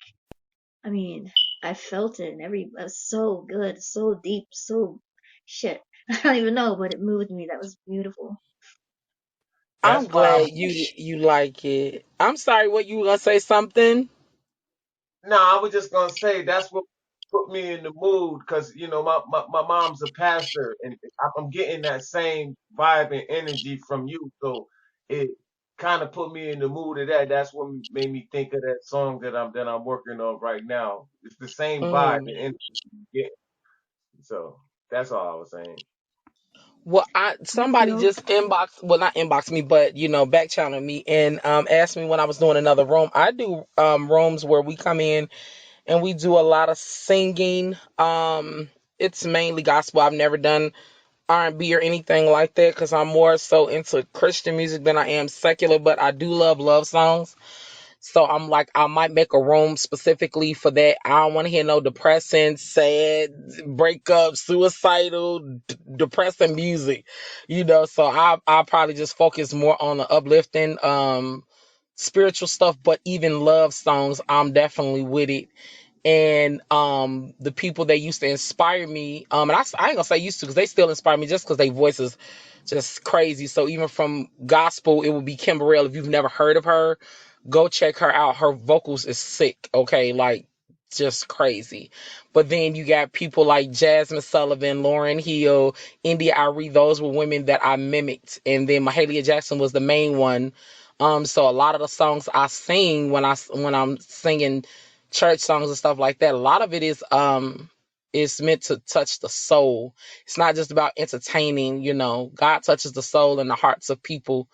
I mean, I felt it and it was so good, so deep, so shit. I don't even know, but it moved me. That was beautiful. I'm That's what I glad you like it. I'm sorry, what you gonna say something? No, I was just gonna say that's what put me in the mood because my mom's a pastor and I'm getting that same vibe and energy from you, so it kind of put me in the mood of that. That's what made me think of that song that I'm working on right now. It's the same vibe and Mm. energy you get. So that's all I was saying. Well, I Hi, somebody Phil. just inboxed, well, not inboxed me, but back channel me and asked me when I was doing another room. I do rooms where we come in and we do a lot of singing. It's mainly gospel. I've never done R&B or anything like that because I'm more so into Christian music than I am secular, but I do love songs. So I'm like, I might make a room specifically for that. I don't want to hear no depressing, sad, breakup, suicidal, depressing music, So I probably just focus more on the uplifting, spiritual stuff. But even love songs, I'm definitely with it. And the people that used to inspire me, and I ain't gonna say used to because they still inspire me just because their voices just crazy. So even from gospel, it would be Kim Burrell. If you've never heard of her, go check her out. Her vocals is sick, okay, like just crazy. But then you got people like Jasmine Sullivan, Lauryn Hill, India Arie. Those were women that I mimicked, and then Mahalia Jackson was the main one. So a lot of the songs I sing when I'm singing church songs and stuff like that, a lot of it is meant to touch the soul. It's not just about entertaining. God touches the soul and the hearts of people.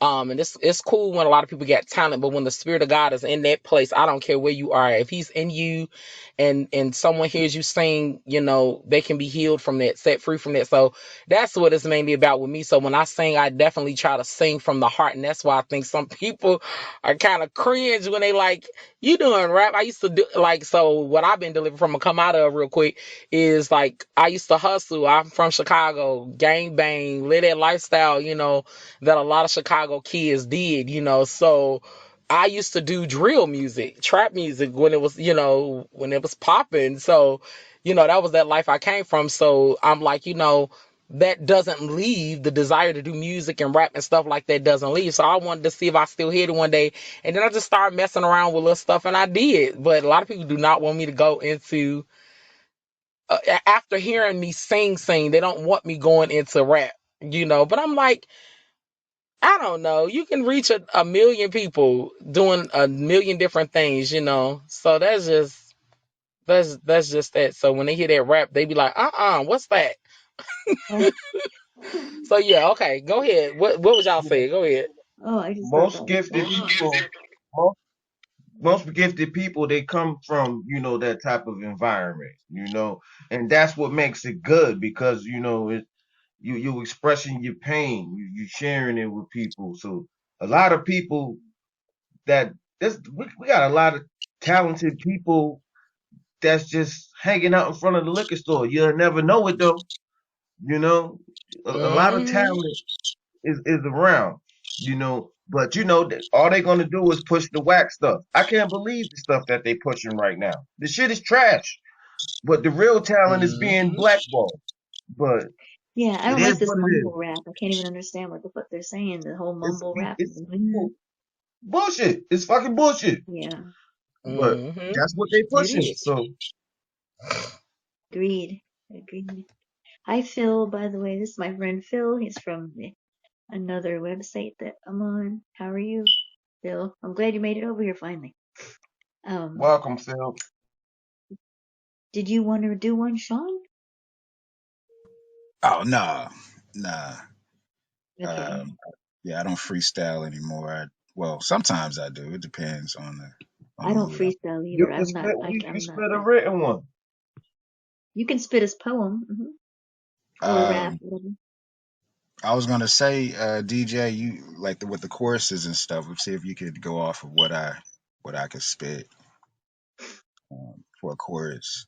And it's cool when a lot of people get talent, but when the spirit of God is in that place, I don't care where you are. If he's in you and someone hears you sing, they can be healed from that, set free from that. So that's what it's mainly about with me. So when I sing, I definitely try to sing from the heart. And that's why I think some people are kind of cringe when they like, you doing rap. I used to do like, so what I've been delivering from a come out of real quick is like, I used to hustle. I'm from Chicago, gang bang, live that lifestyle, that a lot of Chicago kids did, So I used to do drill music, trap music when it was popping. So, that was that life I came from. So I'm like, that doesn't leave. The desire to do music and rap and stuff like that doesn't leave. So I wanted to see if I still hit it one day. And then I just started messing around with little stuff, and I did. But a lot of people do not want me to go into, after hearing me sing, they don't want me going into rap, But I'm like, I don't know. You can reach a million people doing a million different things. So that's just that. So when they hear that rap, they be like, what's that? Oh, So yeah, okay, go ahead. What was y'all Yeah. saying? Go ahead. oh, I just thought Most that was gifted funny. people, most, most gifted people, they come from, that type of environment, and that's what makes it good because, you expressing your pain, you sharing it with people. So a lot of people that we got a lot of talented people that's just hanging out in front of the liquor store. You'll never know it though. You know, a lot of Hmm. talent is around. But that all they're gonna do is push the whack stuff. I can't believe the stuff that they pushing right now. The shit is trash. But the real talent is being Hmm. blackballed. But Yeah, I it don't is like this what it is. mumble rap. I can't even understand what the fuck they're saying. The whole mumble rap. It's bullshit. It's fucking bullshit. Yeah, But Hmm. that's what they It pushing. is. So agreed. Agreed. Hi, Phil, by the way. This is my friend Phil. He's from another website that I'm on. How are you, Phil? I'm glad you made it over here finally. Um, welcome, Phil. did you want to do one, Sean? Oh no, nah. Okay. Yeah, I don't freestyle anymore. Well, sometimes I do. It depends on the I don't mood. freestyle You either. can I'm not. spit you can I'm not spit a that. written one. You can spit his poem, or a rap, Um, whatever. I was gonna say, DJ, you like with the choruses and stuff. Let's see if you could go off of what I could spit for a chorus.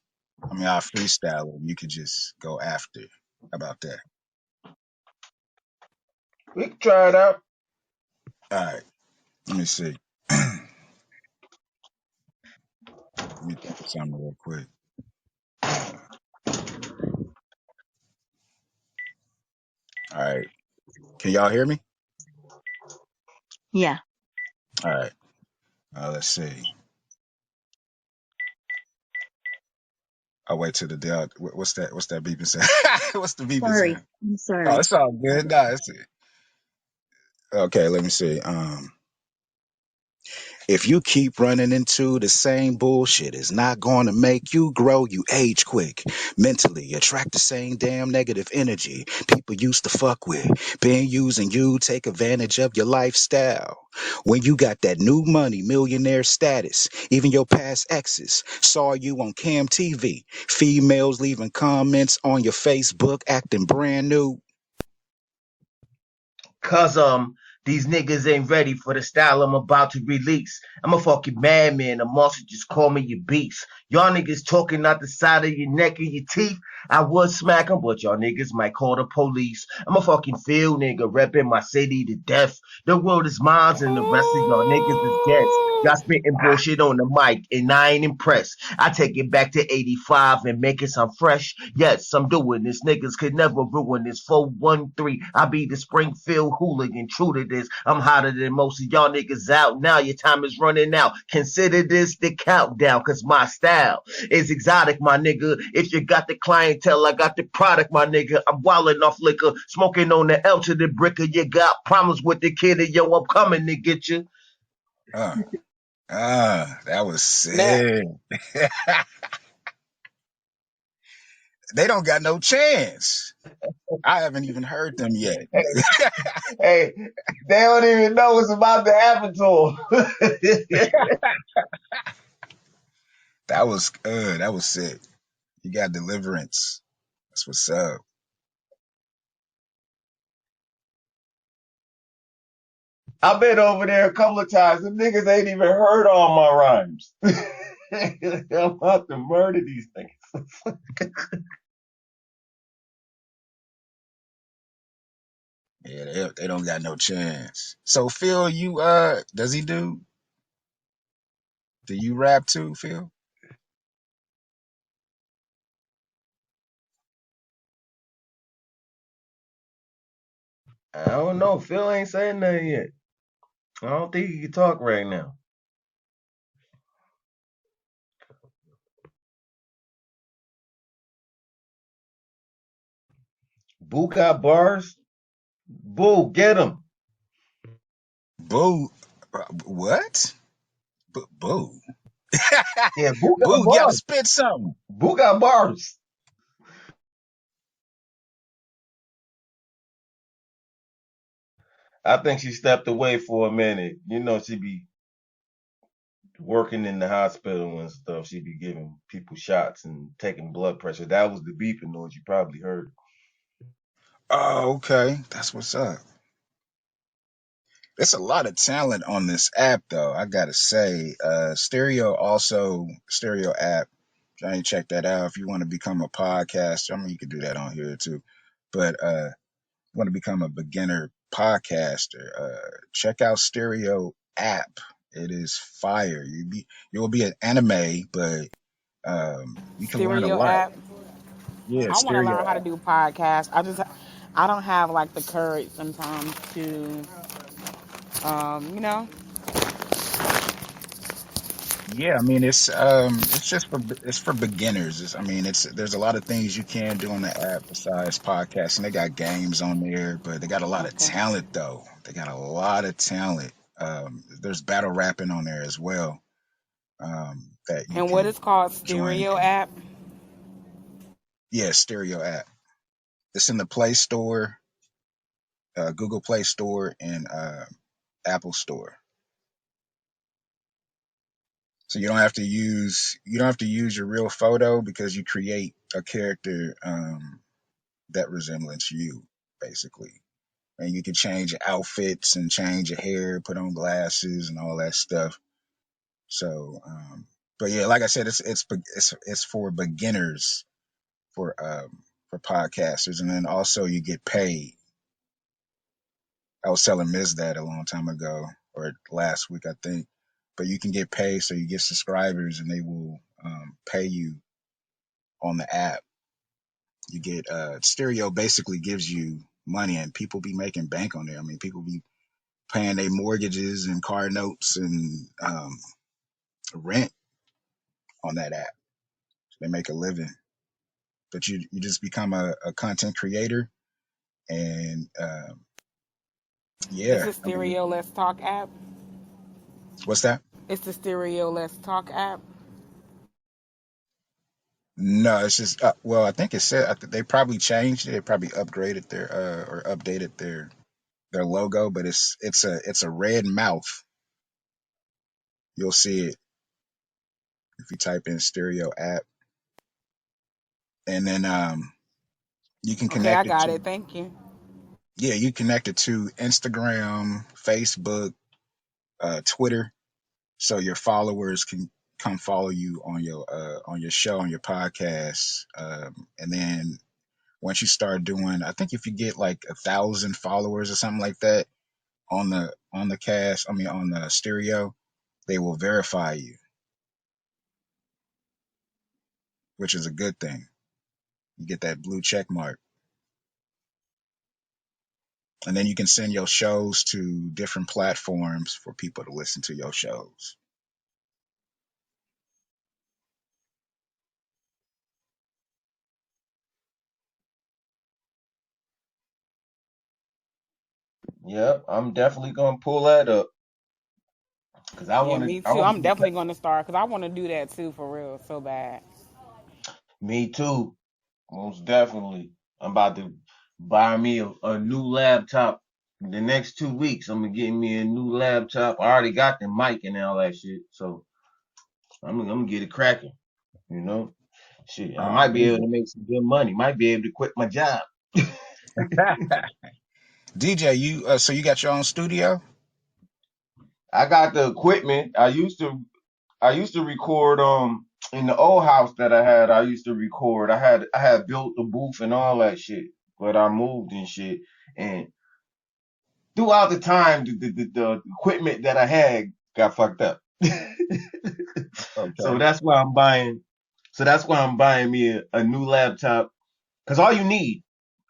I mean, I freestyle it. You could just go after. How about that? We can try it out. All right. Let me see. Let me think of something real quick. All right. Can y'all hear me? Yeah. All right. Let's see. I'll wait till the day. What's that? What's that beeping sound? What's the beeping Sorry. sound? I'm Oh, sorry. it's all good. No, it's okay. Let me see. If you keep running into the same bullshit, it's not going to make you grow. You age quick. Mentally, attract the same damn negative energy people used to fuck with. Being using you, take advantage of your lifestyle. When you got that new money, millionaire status, even your past exes saw you on Cam TV. Females leaving comments on your Facebook, acting brand new. Cause these niggas ain't ready for the style I'm about to release. I'm a fucking madman. The monster just call me your beast. Y'all niggas talking out the side of your neck and your teeth. I would smack 'em, but y'all niggas might call the police. I'm a fucking field nigga, repping my city to death. The world is mine and the rest of y'all niggas is guests. Y'all spitting bullshit on the mic and I ain't impressed. I take it back to 85 and make it sound fresh. Yes, I'm doing this. Niggas could never ruin this. 413. I be the Springfield hooligan. True to this. I'm hotter than most of y'all niggas out now. Your time is running out. Consider this the countdown, cause my style is exotic, my nigga. If you got the clientele, I got the product, my nigga. I'm wildin' off liquor, smoking on the L to the bricker. You got problems with the kid, and yo, I'm coming to get you. Uh, that was Snap. sick. They don't got no chance. I haven't even heard them yet. Hey, they don't even know what's about to happen to them. That was sick. You got deliverance. That's what's up. I've been over there a couple of times. The niggas ain't even heard all my rhymes. I'm about to murder these things. Yeah, they don't got no chance. So Phil, you does he do you rap too, Phil? I don't know. Phil ain't saying nothing yet. I don't think he can talk right now. Boo got bars. Boo, get him. Boo, what? Boo, Yeah, Boo got boo, you gotta bars. spit something. Boo got bars. I think she stepped away for a minute. You know, she be working in the hospital and stuff. She be giving people shots and taking blood pressure. That was the beeping noise you probably heard. Oh, okay, that's what's up. There's a lot of talent on this app, though. I gotta say, Stereo app. I ain't check that out. If you want to become a podcaster, I mean, you could do that on here too. But want to become a beginner podcaster, check out Stereo app. It is fire. You'll be an anime, but you can learn a Stereo lot. app. Yeah, I want to Stereo learn how to app. do podcasts. I don't have like the courage sometimes to, you know. Yeah, I mean it's just it's for beginners. I mean there's a lot of things you can do on the app besides podcasting. They got games on there, but they got a lot of Okay. talent though. They got a lot of talent. There's battle rapping on there as well. That you And what can is called join stereo and app? yeah, Stereo app. It's in the Play Store, Google Play Store, and Apple Store. So you don't have to use your real photo because you create a character that resembles you, basically. And you can change your outfits and change your hair, put on glasses and all that stuff. So, but yeah, like I said, it's for beginners for podcasters, and then also you get paid. I was telling Miz that a long time ago, or last week, I think. But you can get paid, so you get subscribers, and they will pay you on the app. You get Stereo basically gives you money, and people be making bank on there. I mean, people be paying their mortgages and car notes and rent on that app. They make a living. But you just become a content creator, and It's yeah, the I mean, stereo let's talk app. what's that? It's the stereo let's talk app. No, it's just well, I think it said they probably changed it. They probably upgraded their or updated their logo, but it's a red mouth. You'll see it if you type in Stereo app, and then you can Okay, I connect it got to it. Thank you. yeah, you connect it to Instagram, Facebook, Twitter, so your followers can come follow you on your show, on your podcast, and then once you start doing, I think if you get like 1,000 followers or something like that on the cast, I mean on the stereo, they will verify you, which is a good thing. You get that blue check mark, and then you can send your shows to different platforms for people to listen to your shows. Yep, I'm definitely gonna pull that up because Yeah, me I too. want I'm to get definitely going to start because I want to do that too for real, so bad. me too. Most definitely. I'm about to buy me a new laptop. The next 2 weeks, I'm gonna get me a new laptop. I already got the mic and all that shit, so I'm gonna get it cracking. You know, shit. I might be able to make some good money. Might be able to quit my job. DJ, you so you got your own studio? I got the equipment. I used to record in the old house that I had. I used to record. I had built the booth and all that shit, but I moved and shit. And throughout the time, the equipment that I had got fucked up. so Okay. that's why I'm buying. So that's why I'm buying me a new laptop. Cause all you need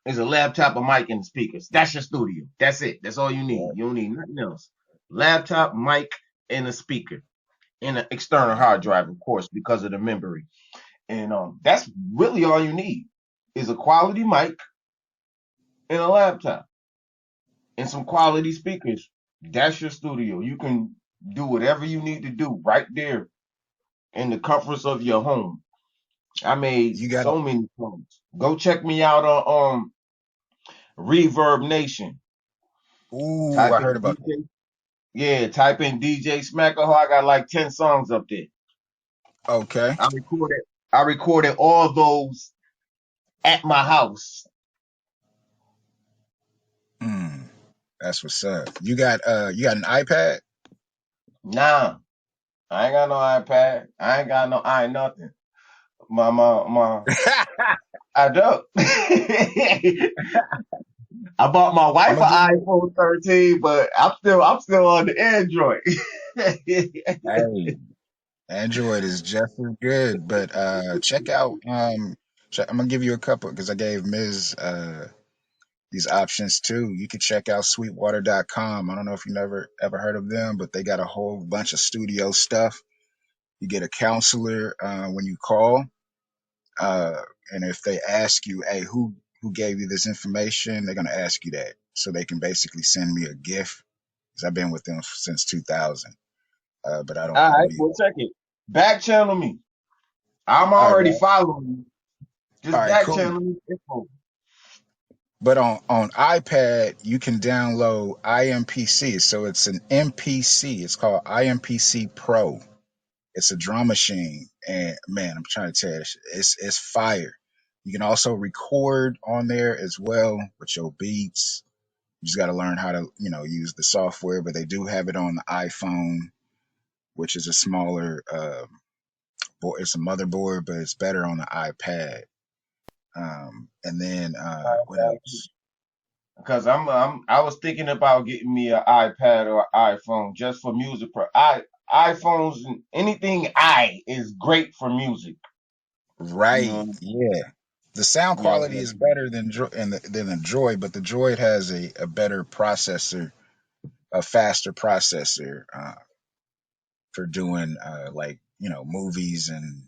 It's a laptop, a mic, and speakers. That's your studio. That's it. That's all you need. Right. You don't need nothing else. Laptop, mic, and a speaker, and an external hard drive, of course, because of the memory. And that's really all you need is a quality mic and a laptop and some quality speakers. That's your studio. You can do whatever you need to do right there in the comforts of your home. I made You got so many songs. Go check me out on Reverb Nation. ooh, Type I heard in about that. DJ. Yeah, type in DJ Smacker. I got like 10 songs up there. Okay. I recorded I recorded all those at my house. Hmm. That's what's up. You got an iPad? Nah, I ain't got no iPad. I ain't got no I nothing. My I don't. I bought my I'm wife gonna give an you iPhone 13, but I'm still on the Android. hey, Android is just as good, but check out I'm gonna give you a couple because I gave Ms. These options too. You can check out sweetwater.com. I don't know if you never ever heard of them, but they got a whole bunch of studio stuff. You get a counselor when you call, uh, and if they ask you, "Hey, who gave you this information?" They're gonna ask you that, so they can basically send me a gift because I've been with them since 2000. But I don't All right, really. well check it. Back channel me. I'm All right, already bro. following you. All Just right, back cool. channel me. Info. But on iPad, you can download IMPC. So it's an MPC. It's called IMPC Pro. It's a drum machine, and man, I'm trying to tell you, it's fire. You can also record on there as well with your beats. You just got to learn how to, use the software. But they do have it on the iPhone, which is a smaller board. It's a motherboard, but it's better on the iPad. And then what else? Because I was thinking about getting me an iPad or iPhone just for music. iPhones and anything I is great for music. You Right? know, Yeah. The sound yeah, quality is better than the Droid, but the Droid has a better processor, a faster processor for doing like movies and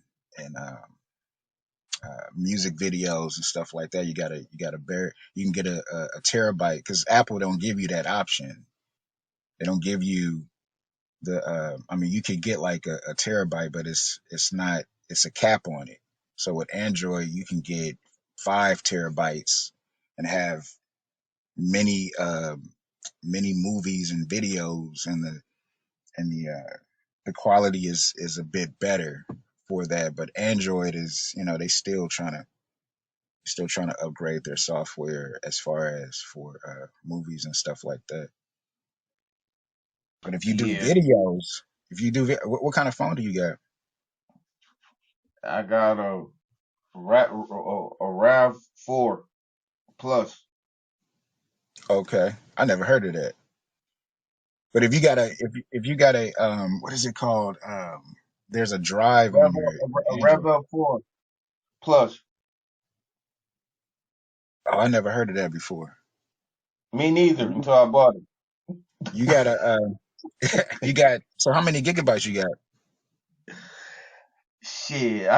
music videos and stuff like that. You gotta bear. You can get a terabyte because Apple don't give you that option. They don't give you the. I mean, you could get like a terabyte, but it's not. It's a cap on it. So with Android, you can get 5 terabytes and have many many movies and videos, and the quality is a bit better for that. But Android is, they still trying to upgrade their software as far as for movies and stuff like that. But if you do yeah. videos, if you do what kind of phone do you got? I got a Rav 4 Plus. Okay, I never heard of that. But if you got a what is it called? There's a drive on your A Android. Rev 4 Plus. Oh, I never heard of that before. Me neither You until I bought it. you got a you got so how many gigabytes you got? Shit,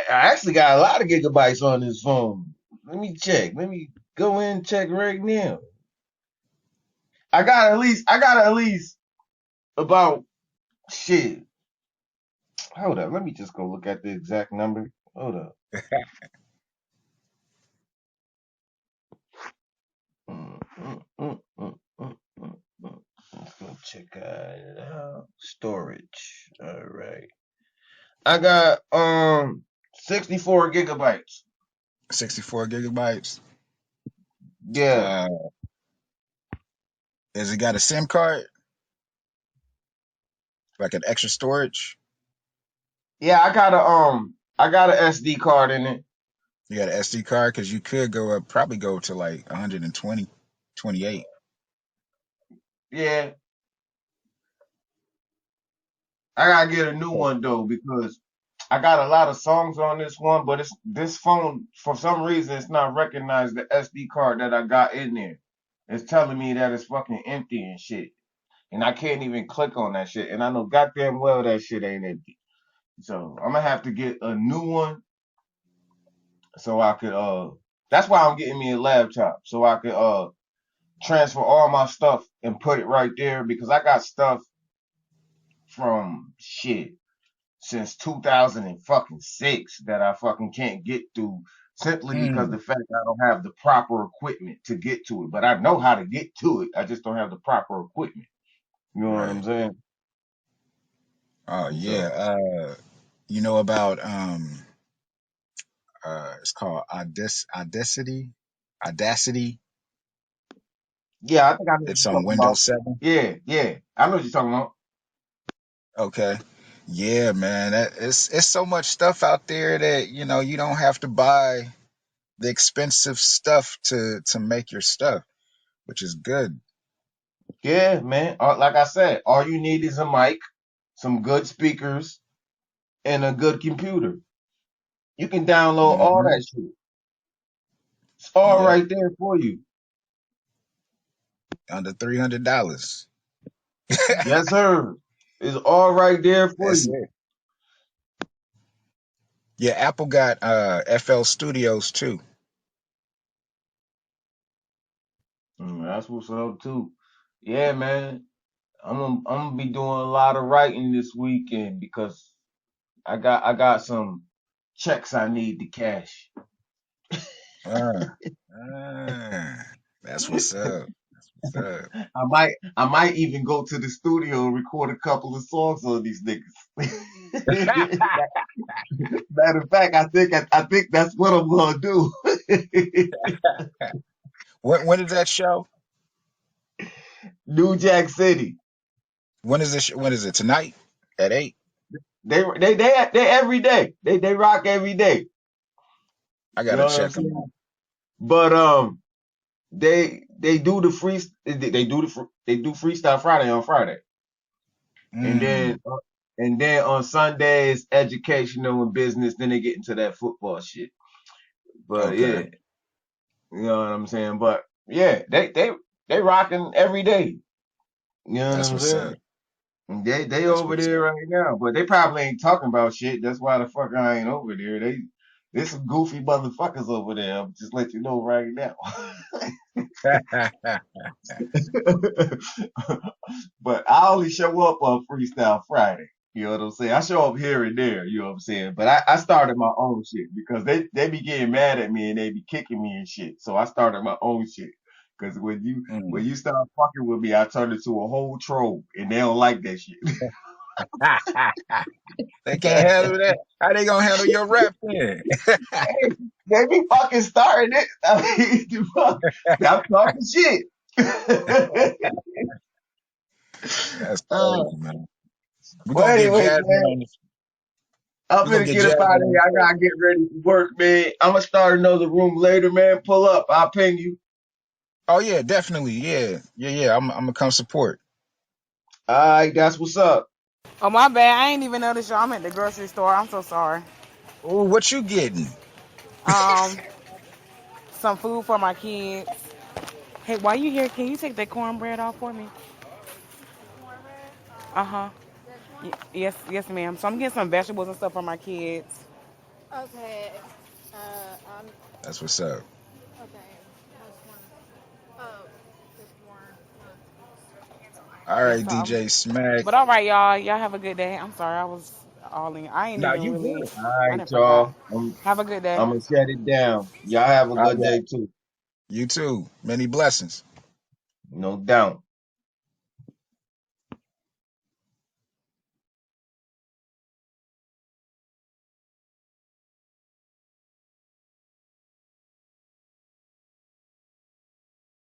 I actually got a lot of gigabytes on this phone. Let me check. Let me go in and check right now. I got at least about shit. Hold up. Let me just go look at the exact number. Hold up. Mm, mm, mm, mm, mm, mm, mm. Let's go check it out. Storage. All right. I got 64 gigabytes. 64 gigabytes. Yeah. Uh, has it got a SIM card, like an extra storage? Yeah, I got a SD card in it. You got an SD card because you could probably go to like 120, 28. Yeah. I gotta get a new one though because I got a lot of songs on this one, but it's this phone for some reason it's not recognized the SD card that I got in there. It's telling me that it's fucking empty and shit. And I can't even click on that shit. And I know goddamn well that shit ain't empty. So I'm gonna have to get a new one so I could that's why I'm getting me a laptop. So I could transfer all my stuff and put it right there because I got stuff from shit since 2006 that I fucking can't get to simply because Mm, the fact I don't have the proper equipment to get to it. But I know how to get to it. I just don't have the proper equipment. You know what I'm right. saying? Oh So yeah. You know about it's called Audacity. yeah, I think I know what It's you're on talking about. Windows 7. Yeah, yeah. I know what you're talking about. Okay. Yeah, man. It's so much stuff out there that, you don't have to buy the expensive stuff to make your stuff, which is good. Yeah, man. Like I said, all you need is a mic, some good speakers, and a good computer. You can download all Hmm. that shit. It's all Yep. right there for you. Under $300. Yes, sir. It's all right there for That's you. it. Yeah, Apple got FL Studios too. That's what's up too. Yeah, man. I'm gonna be doing a lot of writing this weekend because I got some checks I need to cash. Uh, that's what's up. What's up? I might even go to the studio and record a couple of songs on these niggas. Matter of fact, I think that's what I'm gonna do. When is that show? New Jack City. When is this? When is it? Tonight at 8. They every day. They rock every day. I You gotta know what I'm check them saying? out. But they do the free they do freestyle Friday on Friday, and then Mm, on Sundays educational and business. Then they get into that football shit. But okay, yeah, you know what I'm saying. But yeah, they rocking every day. You know what that's I'm what's saying? up. They That's over what's there up. right now, but they probably ain't talking about shit. That's why the fuck I ain't over there. There's some goofy motherfuckers over there. I'm just let you know right now. But I only show up on Freestyle Friday. You know what I'm saying? I show up here and there, you know what I'm saying? But I started my own shit because they be getting mad at me and they be kicking me and shit. So I started my own shit. Cause when Mm. you start fucking with me, I turn into a whole troll and they don't like that shit. They can't handle that. How they gonna handle your rap then? Hey, they be fucking starting it. I mean, the fuck, stop talking shit. That's uh, crazy, man. We're well, gonna get anyways, Jasmine man. on. I'm We're gonna gonna get get up Jasmine out of on here. the I show. gotta get ready for work, man. I'm gonna start another room later, man. Pull up. I'll ping you. Oh yeah, definitely. Yeah. I'm gonna come support. All right, that's what's up. Oh my bad, I ain't even noticed y'all. I'm at the grocery store. I'm so sorry. Oh, what you getting? Um, some food for my kids. Hey, while you here, can you take that cornbread off for me? Uh huh. Yes, yes, ma'am. So I'm getting some vegetables and stuff for my kids. Okay. I'm That's what's up. okay. That's one. Oh, there's more. All Yes, right, so DJ Smack. but all right, y'all. Y'all have a good day. I'm sorry, I was all in. I ain't Now even you really. good. All I right, didn't forgot. y'all. I'm Have a good day. I'm gonna shut it down. Y'all have a All good right. day too. You too. Many blessings. No doubt.